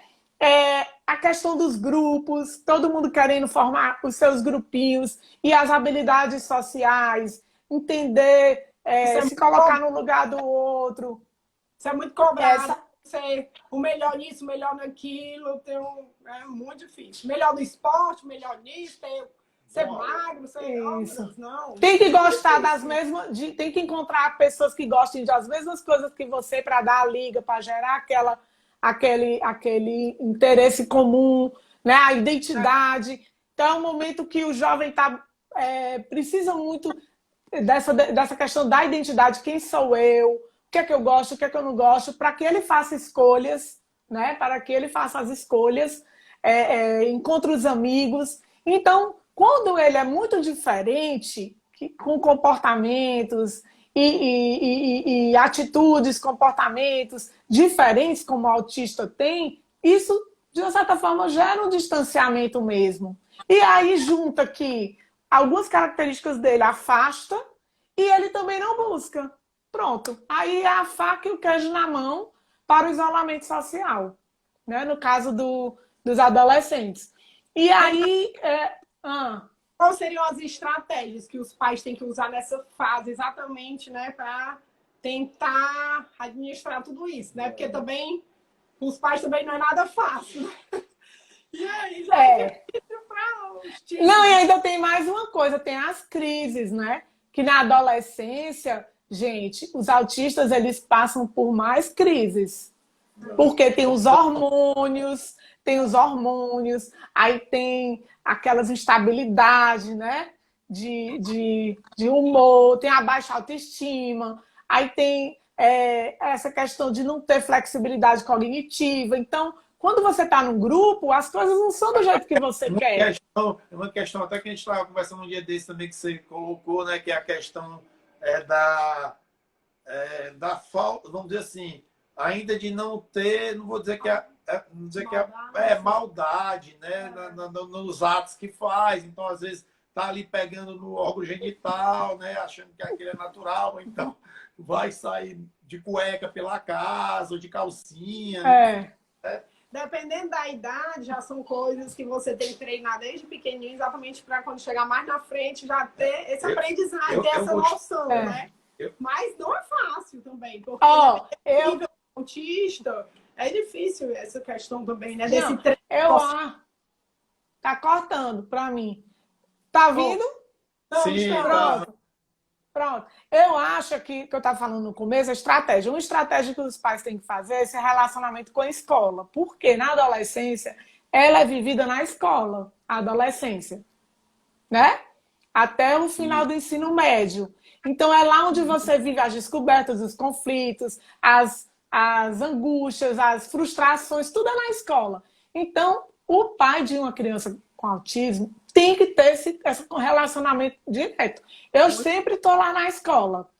A questão dos grupos, todo mundo querendo formar os seus grupinhos e as habilidades sociais, entender, se colocar no lugar do outro. Isso é muito cobrado. Ser o melhor nisso, o melhor naquilo, é muito difícil. Melhor no esporte, melhor nisso, ser magro, isso. Não. Tem que gostar das mesmas, tem que encontrar pessoas que gostem das mesmas coisas que você para dar a liga, para gerar aquele interesse comum, né? A identidade. Então é um momento que o jovem precisa muito dessa questão da identidade, quem sou eu, o que é que eu gosto, o que é que eu não gosto, para que ele faça escolhas, né? Para que ele faça as escolhas, encontre os amigos. Então, quando ele é muito diferente, com comportamentos e atitudes, comportamentos diferentes, como o autista tem, isso, de uma certa forma, gera um distanciamento mesmo. E aí junta que algumas características dele afasta e ele também não busca. Pronto. Aí é a faca e o queijo na mão para o isolamento social, né? No caso dos adolescentes. E aí... Quais seriam as estratégias que os pais têm que usar nessa fase exatamente, né, para tentar administrar tudo isso, né? Porque também os pais também não é nada fácil, né? E aí já é difícil para os tios. Não, e ainda tem mais uma coisa, tem as crises, né? Que na adolescência, gente, os autistas eles passam por mais crises. Porque tem os hormônios, aí tem aquelas instabilidades, né? De humor, tem a baixa autoestima, aí tem essa questão de não ter flexibilidade cognitiva. Então, quando você está num grupo, as coisas não são do jeito que você quer. Uma questão até que a gente estava conversando um dia desse também que você colocou, né? Que é a questão da falta, vamos dizer assim, ainda de não ter, não vou dizer que é maldade, né? Nos atos que faz. Então, às vezes, tá ali pegando no órgão genital, né? Achando que aquilo é natural, ou então vai sair de cueca pela casa, ou de calcinha. É. Dependendo da idade, já são coisas que você tem que treinar desde pequenininho, exatamente para quando chegar mais na frente já ter esse aprendizado, ter essa noção, né? Mas não é fácil também, porque nível autista é difícil essa questão também, né? Desse treino. Tá cortando para mim. Tá vindo? Sim, Pronto. Eu acho que eu estava falando no começo, a estratégia. Uma estratégia que os pais têm que fazer é esse relacionamento com a escola. Porque na adolescência, ela é vivida na escola, a adolescência. Né? Até o final do ensino médio. Então, é lá onde você vive as descobertas, os conflitos, as angústias, as frustrações, tudo é na escola. Então, o pai de uma criança com autismo tem que ter esse relacionamento direto. Eu sempre estou lá na escola.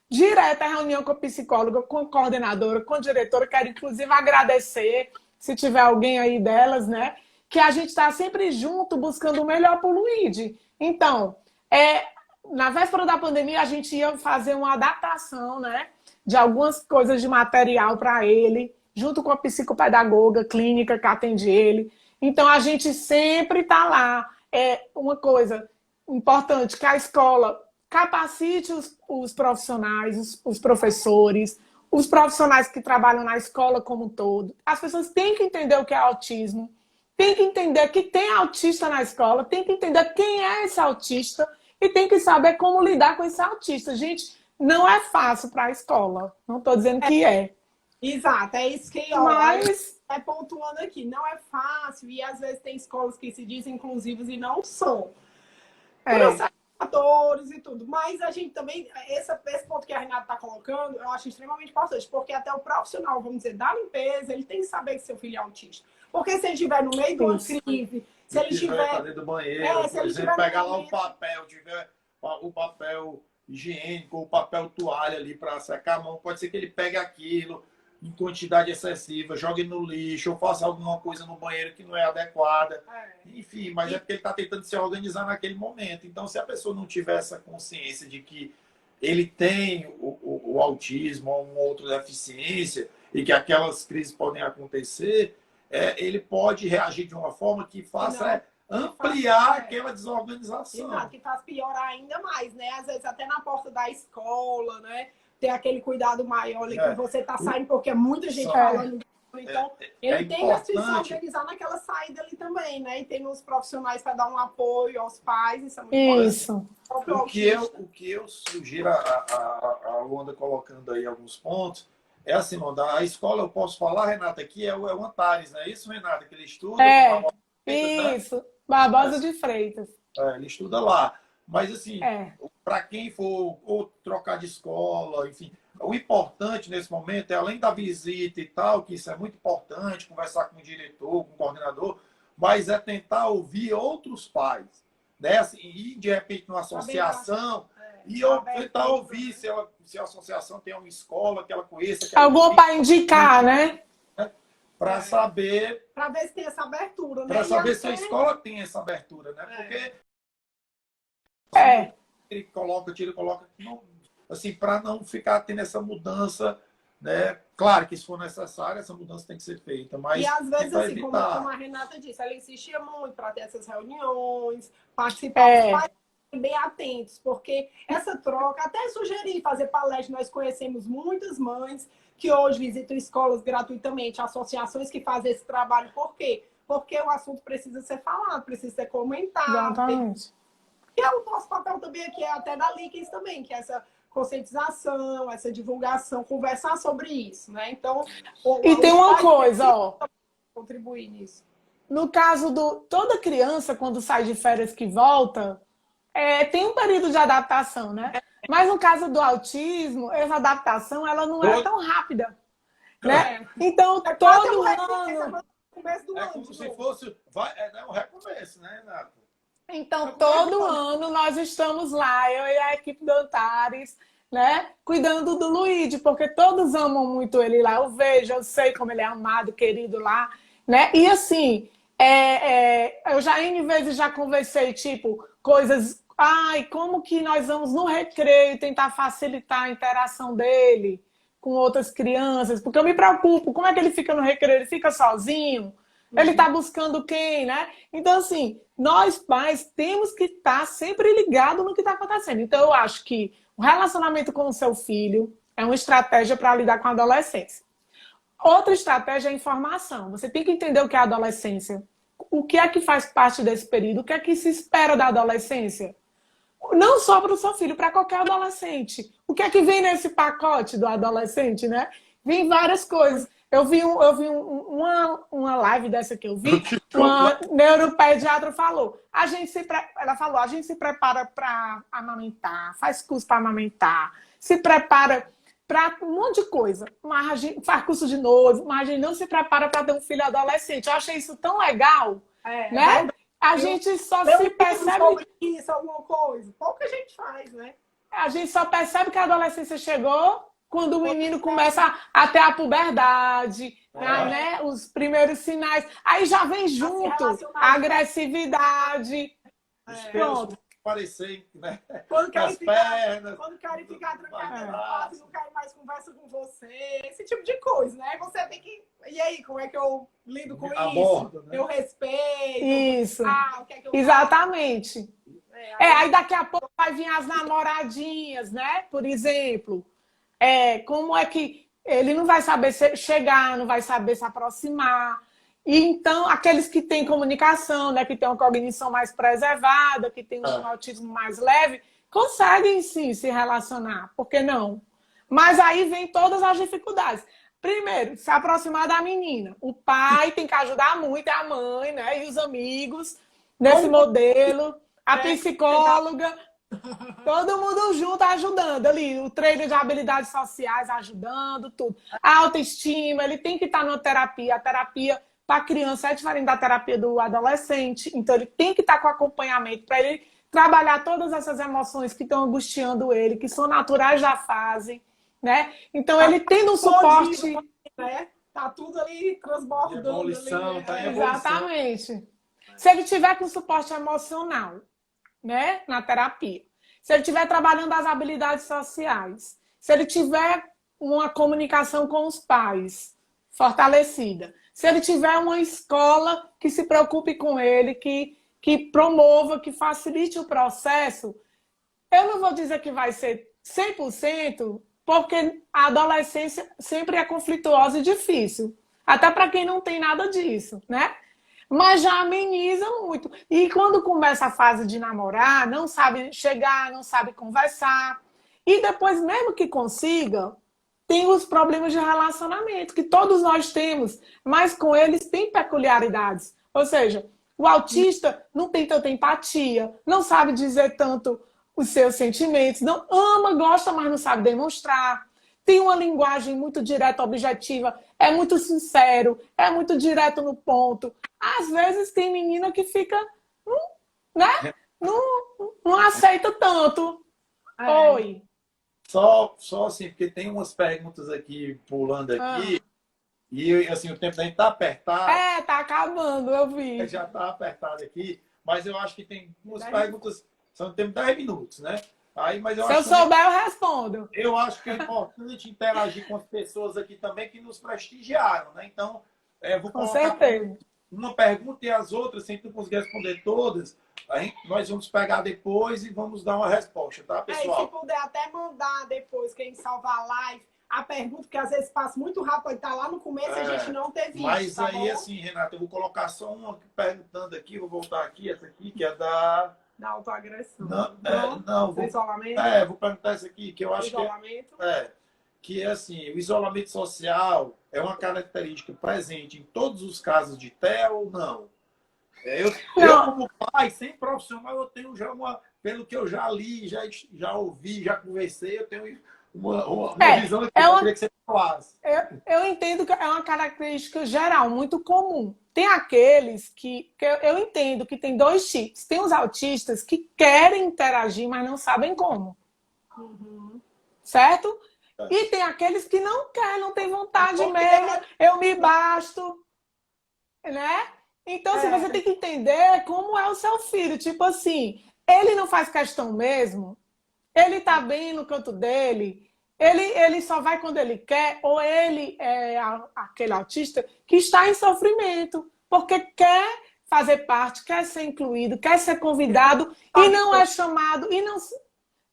Direto a reunião com a psicóloga, com a coordenadora, com a diretora. Quero, inclusive, agradecer, se tiver alguém aí delas, né? Que a gente está sempre junto, buscando o melhor para o Luigi. Então, na véspera da pandemia, a gente ia fazer uma adaptação, né? De algumas coisas de material para ele, junto com a psicopedagoga clínica que atende ele. Então, a gente sempre está lá. É uma coisa importante, que a escola capacite os profissionais, os professores, os profissionais que trabalham na escola como um todo. As pessoas têm que entender o que é autismo, têm que entender que tem autista na escola, têm que entender quem é esse autista e tem que saber como lidar com esse autista. Gente, não é fácil para a escola. Não estou dizendo que é. Exato, é isso que pontuando aqui. Não é fácil e às vezes tem escolas que se dizem inclusivas e não são. Por fatores e tudo. Mas a gente também, esse ponto que a Renata está colocando, eu acho extremamente importante, porque até o profissional, vamos dizer, da limpeza, ele tem que saber que seu filho é autista. Porque se ele estiver no meio de uma crise, se ele estiver dentro do banheiro, se ele exemplo, pegar lá o papel, tiver o papel higiênico, o papel toalha ali para secar a mão, pode ser que ele pegue aquilo em quantidade excessiva, jogue no lixo, ou faça alguma coisa no banheiro que não é adequada. Enfim, mas é porque ele está tentando se organizar naquele momento. Então, se a pessoa não tiver essa consciência de que ele tem o autismo ou uma outra deficiência e que aquelas crises podem acontecer, ele pode reagir de uma forma que faça ampliar aquela desorganização. Exato, que faz piorar ainda mais, né? Às vezes até na porta da escola, né? Ter aquele cuidado maior ali que você tá saindo, porque é muita gente falando. Então, ele tem que se organizar naquela saída ali também, né? E tem os profissionais para dar um apoio aos pais, isso é muito importante. O que eu sugiro, a Luanda colocando aí alguns pontos, é assim, Luanda, a escola, eu posso falar, Renata, aqui é o Antares, não é isso, Renata? Que ele estuda. Isso, né? Barbosa de Freitas. Ele estuda lá. Mas, assim, para quem for ou trocar de escola, enfim, o importante nesse momento é, além da visita e tal, que isso é muito importante, conversar com o diretor, com o coordenador, mas é tentar ouvir outros pais, né? Assim, ir, de repente, numa associação e tentar ouvir se a associação tem uma escola que ela conheça. Algum para indicar, né? Para saber... Para ver se tem essa abertura, né? Para saber se a escola tem essa abertura, né? Porque... Ele coloca, tira, coloca, não, assim, para não ficar tendo essa mudança, né? Claro que se for necessário, essa mudança tem que ser feita, mas... E às vezes, assim, como a Renata disse, ela insistia muito para ter essas reuniões, participar dos pais, bem atentos, porque essa troca, até sugerir fazer palestra, nós conhecemos muitas mães que hoje visitam escolas gratuitamente, associações que fazem esse trabalho. Por quê? Porque o assunto precisa ser falado, precisa ser comentado. Exatamente. E o nosso papel também aqui é até da Likens também, que é essa conscientização, essa divulgação, conversar sobre isso, né? Então, e tem uma coisa, ó, contribuir nisso. No caso toda criança, quando sai de férias que volta, tem um período de adaptação, né? Mas no caso do autismo, essa adaptação ela não é tão rápida, né? Então, todo ano... É como se fosse... É um recomeço, né, Renato? Então, todo ano nós estamos lá, eu e a equipe do Antares, né? Cuidando do Luigi, porque todos amam muito ele lá. Eu vejo, eu sei como ele é amado, querido lá, né? E assim... eu já N vezes já conversei, tipo, coisas... Ai, como que nós vamos no recreio tentar facilitar a interação dele com outras crianças? Porque eu me preocupo, como é que ele fica no recreio? Ele fica sozinho? Ele tá buscando quem, né? Então, assim, nós pais temos que estar sempre ligados no que está acontecendo. Então, eu acho que o relacionamento com o seu filho é uma estratégia para lidar com a adolescência. Outra estratégia é a informação. Você tem que entender o que é a adolescência. O que é que faz parte desse período? O que é que se espera da adolescência? Não só para o seu filho, para qualquer adolescente. O que é que vem nesse pacote do adolescente, né? Vem várias coisas. Eu vi uma live dessa que eu vi, uma neuropediatra falou. Ela falou, a gente se prepara para amamentar, faz curso para amamentar, se prepara para um monte de coisa. Mas faz curso de noivo, mas a gente não se prepara para ter um filho adolescente. Eu achei isso tão legal, né? A gente só se percebe... sobre isso, alguma coisa. Pouca gente faz, né? A gente só percebe que a adolescência chegou quando o menino começa a ter a puberdade, né? Os primeiros sinais. Aí já vem junto a agressividade. Pronto. Parecer, né? Quando querem ficar trancados, não querem mais conversa com você, esse tipo de coisa, né? Você tem que... E aí, como é que eu lido com isso? Né? Eu respeito. Isso. O que é que eu exatamente. Aí daqui a pouco vai vir as namoradinhas, né? Por exemplo. Como é que ele não vai saber chegar, não vai saber se aproximar. E então, aqueles que têm comunicação, né, que têm uma cognição mais preservada, que têm um autismo mais leve, conseguem sim se relacionar. Por que não? Mas aí vem todas as dificuldades. Primeiro, se aproximar da menina. O pai tem que ajudar muito, a mãe, né, e os amigos nesse modelo, a psicóloga. Todo mundo junto ajudando ali, o treino de habilidades sociais ajudando, tudo. A autoestima, ele tem que estar numa terapia. A terapia para a criança é diferente da terapia do adolescente, então ele tem que estar com acompanhamento para ele trabalhar todas essas emoções que estão angustiando ele, que são naturais da fase, né? Então ele tendo um suporte... Né? Tá tudo ali transbordando. Evolução, ali, tá em evolução. Exatamente. Se ele tiver com suporte emocional, né, na terapia, se ele estiver trabalhando as habilidades sociais, se ele tiver uma comunicação com os pais fortalecida, se ele tiver uma escola que se preocupe com ele, que promova, que facilite o processo, eu não vou dizer que vai ser 100%, porque a adolescência sempre é conflituosa e difícil, até para quem não tem nada disso, né? Mas já ameniza muito. E quando começa a fase de namorar, não sabe chegar, não sabe conversar. E depois, mesmo que consiga, tem os problemas de relacionamento, que todos nós temos, mas com eles tem peculiaridades. Ou seja, o autista não tem tanta empatia, não sabe dizer tanto os seus sentimentos, não ama, gosta, mas não sabe demonstrar. Tem uma linguagem muito direta, objetiva, é muito sincero, é muito direto no ponto. Às vezes tem menina que fica, né? Não aceita tanto. Oi. Só assim, porque tem umas perguntas aqui, pulando aqui, e assim, o tempo da gente tá apertado. Tá acabando, eu vi. Já tá apertado aqui, mas eu acho que tem umas perguntas, temos 10 minutos, né? Aí, mas Se eu souber, eu respondo. Eu acho que é importante interagir com as pessoas aqui também que nos prestigiaram, né? Então, vou Com colocar certeza. uma pergunta e as outras, sem tu conseguir responder todas, nós vamos pegar depois e vamos dar uma resposta, tá, E se pessoal? puder até mandar depois, quem salvar a live, a pergunta, porque às vezes passa muito rápido, pode estar lá no começo e a gente não ter visto, Mas tá aí, bom? assim, Renata, eu vou colocar só uma perguntando aqui, vou voltar aqui, essa aqui, que é da... Da autoagressão. Não, Do isolamento. vou perguntar essa aqui, que eu acho isolamento. que é assim, o isolamento social é uma característica presente em todos os casos de TEA ou não? Eu como pai, sem profissional, eu tenho já pelo que eu já li, já ouvi, já conversei, eu tenho uma visão que eu queria que você falasse. Eu entendo que é uma característica geral, muito comum. Tem aqueles que eu entendo que tem dois tipos. Tem os autistas que querem interagir, mas não sabem como. Certo? E tem aqueles que não querem, não têm vontade mesmo. Eu me basto. Né? Então, assim, você tem que entender como é o seu filho. Tipo assim, ele não faz questão mesmo, ele tá bem no canto dele, ele só vai quando ele quer, ou ele é aquele autista que está em sofrimento, porque quer fazer parte, quer ser incluído, quer ser convidado, e não é chamado, e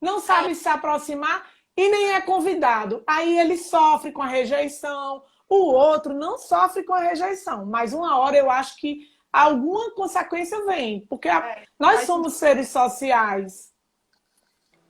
não sabe se aproximar, e nem é convidado. Aí ele sofre com a rejeição. O outro não sofre com a rejeição, mas uma hora eu acho que alguma consequência vem, porque nós somos seres sociais.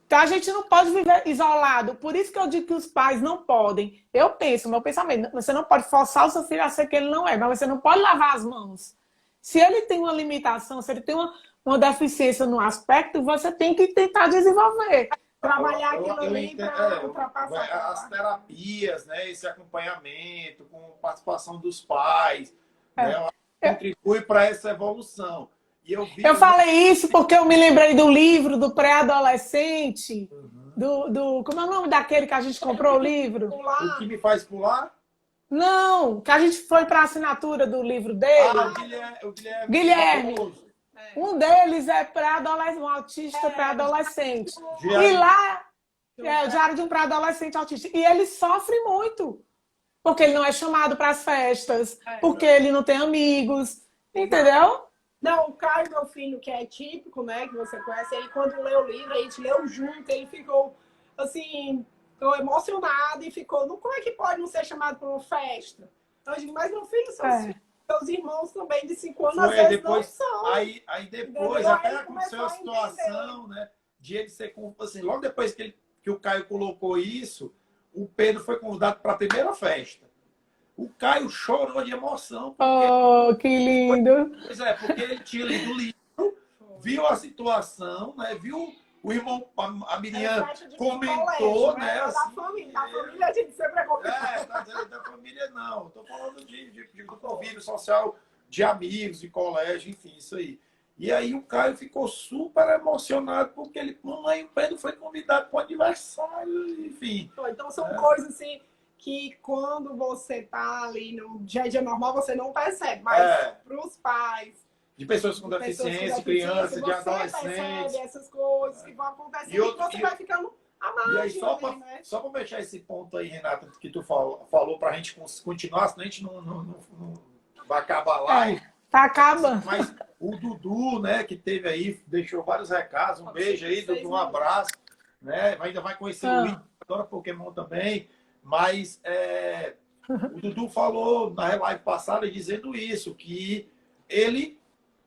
Então a gente não pode viver isolado. Por isso que eu digo que os pais não podem. Eu penso, meu pensamento, você não pode forçar o seu filho a ser quem ele não é, mas você não pode lavar as mãos. Se ele tem uma limitação, se ele tem uma deficiência no aspecto, você tem que tentar desenvolver. Trabalhar aquilo ali para ultrapassar. As terapias, né, esse acompanhamento, com participação dos pais, né, contribui para essa evolução. E eu falei isso porque eu me lembrei do livro do pré-adolescente, como é o nome daquele que a gente comprou o livro? O que me faz pular? Não, que a gente foi para a assinatura do livro dele. O Guilherme. Um deles é um autista pré-adolescente. E lá é o diário de um pré-adolescente autista. E ele sofre muito. Porque ele não é chamado para as festas, porque ele não tem amigos. Entendeu? Não, o Caio, meu filho, que é típico, né? Que você conhece, ele quando leu o livro, a gente leu junto, ele ficou assim, ficou emocionado e ficou, como é que pode não ser chamado para uma festa? Eu digo, mas meu filho, seus irmãos também de 5 anos, às vezes depois, não são. Aí depois, até aconteceu a situação, né? De ele ser, assim, logo depois que o Caio colocou isso, o Pedro foi convidado para a primeira festa. O Caio chorou de emoção. Que lindo! Pois é, porque ele tinha lido o livro, viu a situação, né? Viu o irmão, a Miriam comentou, colégio, né? Assim, da família a gente sempre é convidado. Da família não. Estou falando do convívio social, de amigos, de colégio, enfim, isso aí. E aí o Caio ficou super emocionado porque mamãe, o Pedro foi convidado para o aniversário, enfim. Então são coisas assim que quando você tá ali no dia a dia normal, você não percebe. Mas para os pais, de pessoas com deficiência, crianças, de adolescentes. Você percebe essas coisas que vão acontecendo e você vai ficando à margem. E aí, só para fechar esse ponto aí, Renata, que tu falou para a gente continuar, senão a gente não vai acabar lá. Tá acabando. Mas o Dudu, né, que teve aí, deixou vários recados. Um beijo aí, Dudu, um abraço. Né? Ainda vai conhecer o Luiz, adora Pokémon também. Mas o Dudu falou na live passada dizendo isso, que ele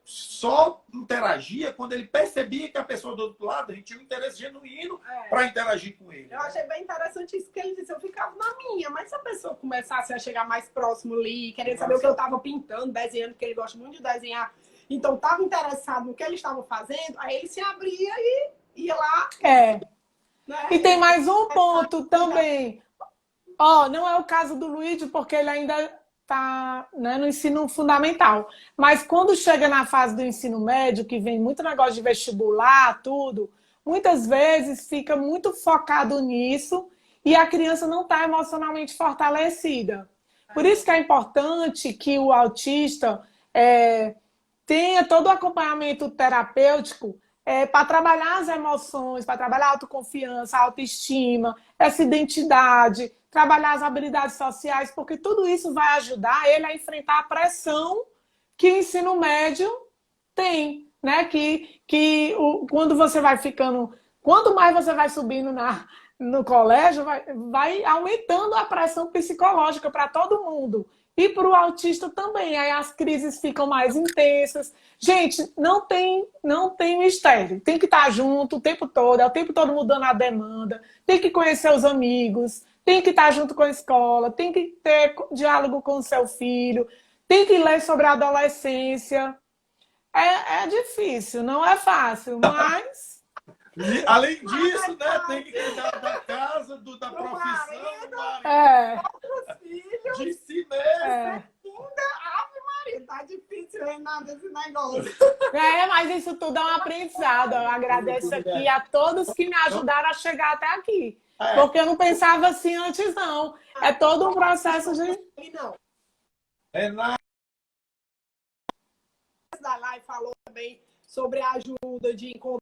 só interagia quando ele percebia que a pessoa do outro lado, a gente tinha um interesse genuíno para interagir com ele. Eu achei bem interessante isso que ele disse. Eu ficava na minha, mas se a pessoa começasse a chegar mais próximo ali, querendo saber o que eu estava pintando, desenhando, porque ele gosta muito de desenhar, então estava interessado no que ele estava fazendo, aí ele se abria e ia lá. Né? E tem mais um ponto também. Não é o caso do Luigi, porque ele ainda está, né, no ensino fundamental. Mas quando chega na fase do ensino médio, que vem muito negócio de vestibular, tudo, muitas vezes fica muito focado nisso e a criança não está emocionalmente fortalecida. Por isso que é importante que o autista tenha todo o acompanhamento terapêutico para trabalhar as emoções, para trabalhar a autoconfiança, a autoestima, essa identidade, trabalhar as habilidades sociais, porque tudo isso vai ajudar ele a enfrentar a pressão que o ensino médio tem. né? Quando você vai ficando, quanto mais você vai subindo no colégio, vai aumentando a pressão psicológica para todo mundo. E para o autista também. Aí as crises ficam mais intensas. Gente, não tem mistério. Tem que estar junto o tempo todo, é o tempo todo mudando a demanda, tem que conhecer os amigos, tem que estar junto com a escola, tem que ter diálogo com o seu filho, tem que ler sobre a adolescência. É difícil, não é fácil, mas. E, além disso, né, tem que cuidar da casa, da profissão, do marido, É, Os filhos, de si mesmo. ainda, Ave Maria, tá difícil, Renata, esse negócio. mas isso tudo é um aprendizado. Eu agradeço aqui a todos que me ajudaram a chegar até aqui. Porque eu não pensava assim antes, não. É todo um processo de. Não. Renata, Da live falou também sobre a ajuda de encontrar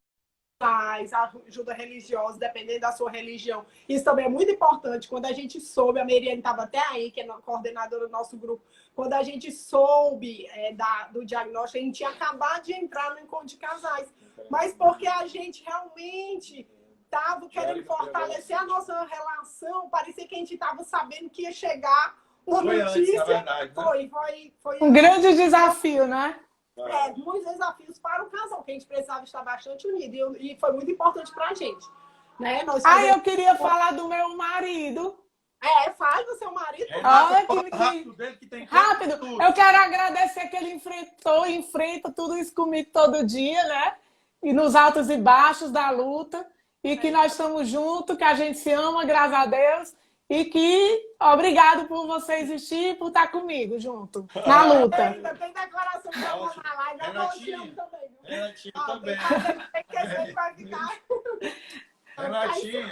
ajuda religiosa, dependendo da sua religião. Isso também é muito importante. Quando a gente soube, a Meriane estava até aí, que é a coordenadora do nosso grupo, quando a gente soube do diagnóstico, a gente tinha acabado de entrar no encontro de casais. Mas porque a gente realmente estava querendo fortalecer a nossa relação, parecia que a gente estava sabendo que ia chegar uma notícia. Verdade, né? Foi Um grande desafio, né? muitos desafios para o casal, que a gente precisava estar bastante unido. E foi muito importante para a gente. Né? Eu queria falar do meu marido. Fale do seu marido. Rápido. Eu quero agradecer que ele enfrenta tudo isso comigo todo dia, né? E nos altos e baixos da luta. E que nós estamos juntos, que a gente se ama, graças a Deus. E que obrigado por você existir e por estar comigo junto, na luta. Tem decoração que eu vou na live. Renatinho também. Tem que ser para ficar. Renatinha.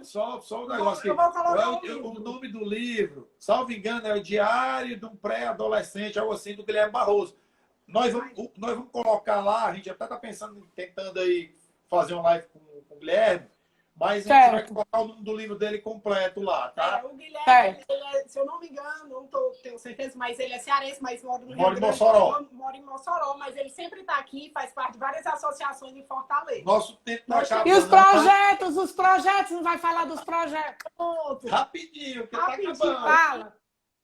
Só um negócio aqui. O nome do livro, salvo engano, é o Diário de um Pré-Adolescente, algo assim, do Guilherme Barroso. Nós vamos colocar lá, a gente até está tentando aí fazer uma live com o Guilherme, mas a gente vai colocar o nome do livro dele completo lá, tá? O Guilherme, se eu não me engano, não tenho certeza, mas ele é cearense, mas mora no Rio Grande do Sul. Mora em Mossoró, mas ele sempre está aqui, faz parte de várias associações em Fortaleza. Nosso tempo tá acabando. E os projetos, não vai falar dos projetos? Rapidinho, que tá acabando. Fala.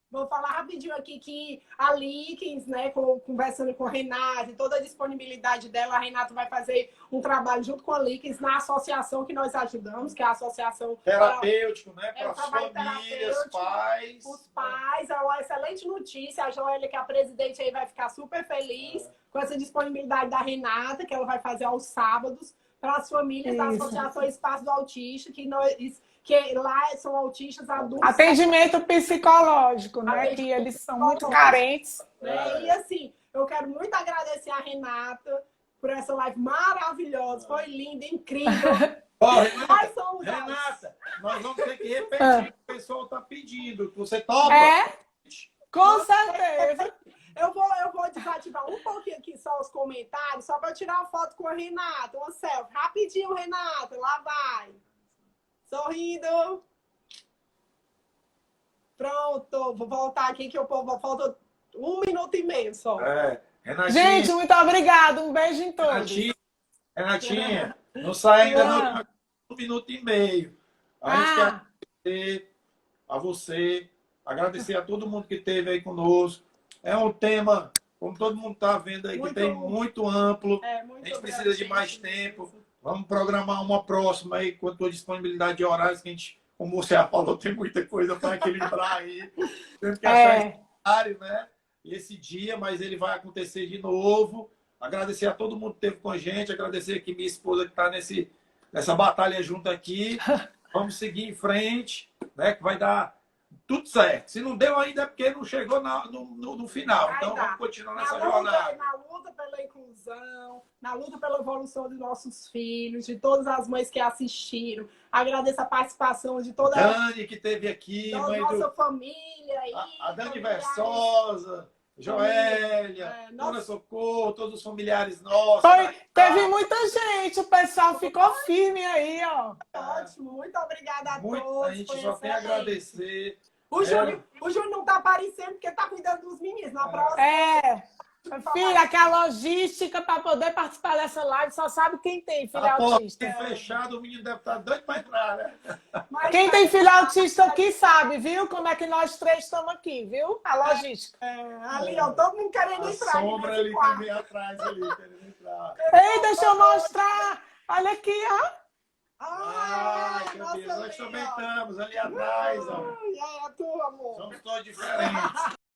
Vou falar rapidinho aqui que a Likens, né, conversando com a Renata, e toda a disponibilidade dela, a Renata vai fazer um trabalho junto com a Likens na associação que nós ajudamos, que é a associação terapêutico, né, para as famílias, pais. Os pais, é uma excelente notícia. A Joélia, que é a presidente, aí vai ficar super feliz com essa disponibilidade da Renata, que ela vai fazer aos sábados para as famílias da Associação Espaço do Autista, que lá são autistas adultos. Atendimento psicológico, né? Que eles são muito carentes. E assim, eu quero muito agradecer a Renata por essa live maravilhosa. Foi linda, incrível. Renata, nós vamos ter que repetir o que o pessoal está pedindo. Você topa? Com certeza. Eu vou desativar um pouquinho aqui só os comentários, só para tirar uma foto com a Renata, uma selfie. Rapidinho, Renata, lá vai. Sorrindo. Pronto, vou voltar aqui que o povo falta 1 minuto e meio só. Renatinha, gente, muito obrigada. Um beijo em todos. Renatinha, não sai ainda não, 1 minuto e meio. A gente quer agradecer a você, agradecer a todo mundo que esteve aí conosco. É um tema, como todo mundo está vendo aí, que tem muito amplo. A gente precisa de mais tempo. Vamos programar uma próxima aí, com a tua disponibilidade de horários, que a gente, como você já falou, tem muita coisa para equilibrar aí. Temos que achar esse horário, né? Esse dia, mas ele vai acontecer de novo. Agradecer a todo mundo que esteve com a gente, agradecer aqui minha esposa que está nessa batalha junto aqui. Vamos seguir em frente, né? Que vai dar tudo certo. Se não deu ainda é porque não chegou no final. Então vamos continuar nessa jornada. Na luta pela inclusão, na luta pela evolução de nossos filhos, de todas as mães que assistiram. Agradeço a participação de toda Dani, que esteve aqui, mãe nossa família. A Dani Versosa, Joélia, Dona Socorro, todos os familiares nossos. Teve muita gente, o pessoal ficou firme aí, ó. Ótimo, muito obrigada a todos. A gente só tem a agradecer. O Júnior não tá aparecendo porque tá cuidando dos meninos. Na próxima. Filha, que a logística para poder participar dessa live só sabe quem tem filho A porta autista. fechada, o menino deve estar doido para entrar, né? Mas Quem tem filho autista aqui sabe, viu? Como é que nós três estamos aqui, viu? A logística. ali, ó, todo mundo querendo A entrar aqui sombra nesse ali quarto. também atrás, ali, querendo entrar. Ei, deixa eu mostrar. Olha aqui, ó. Ai, nossa, Camila, nós também amiga. estamos ali atrás, ó. Ai, é, tu, amor. Somos todos diferentes.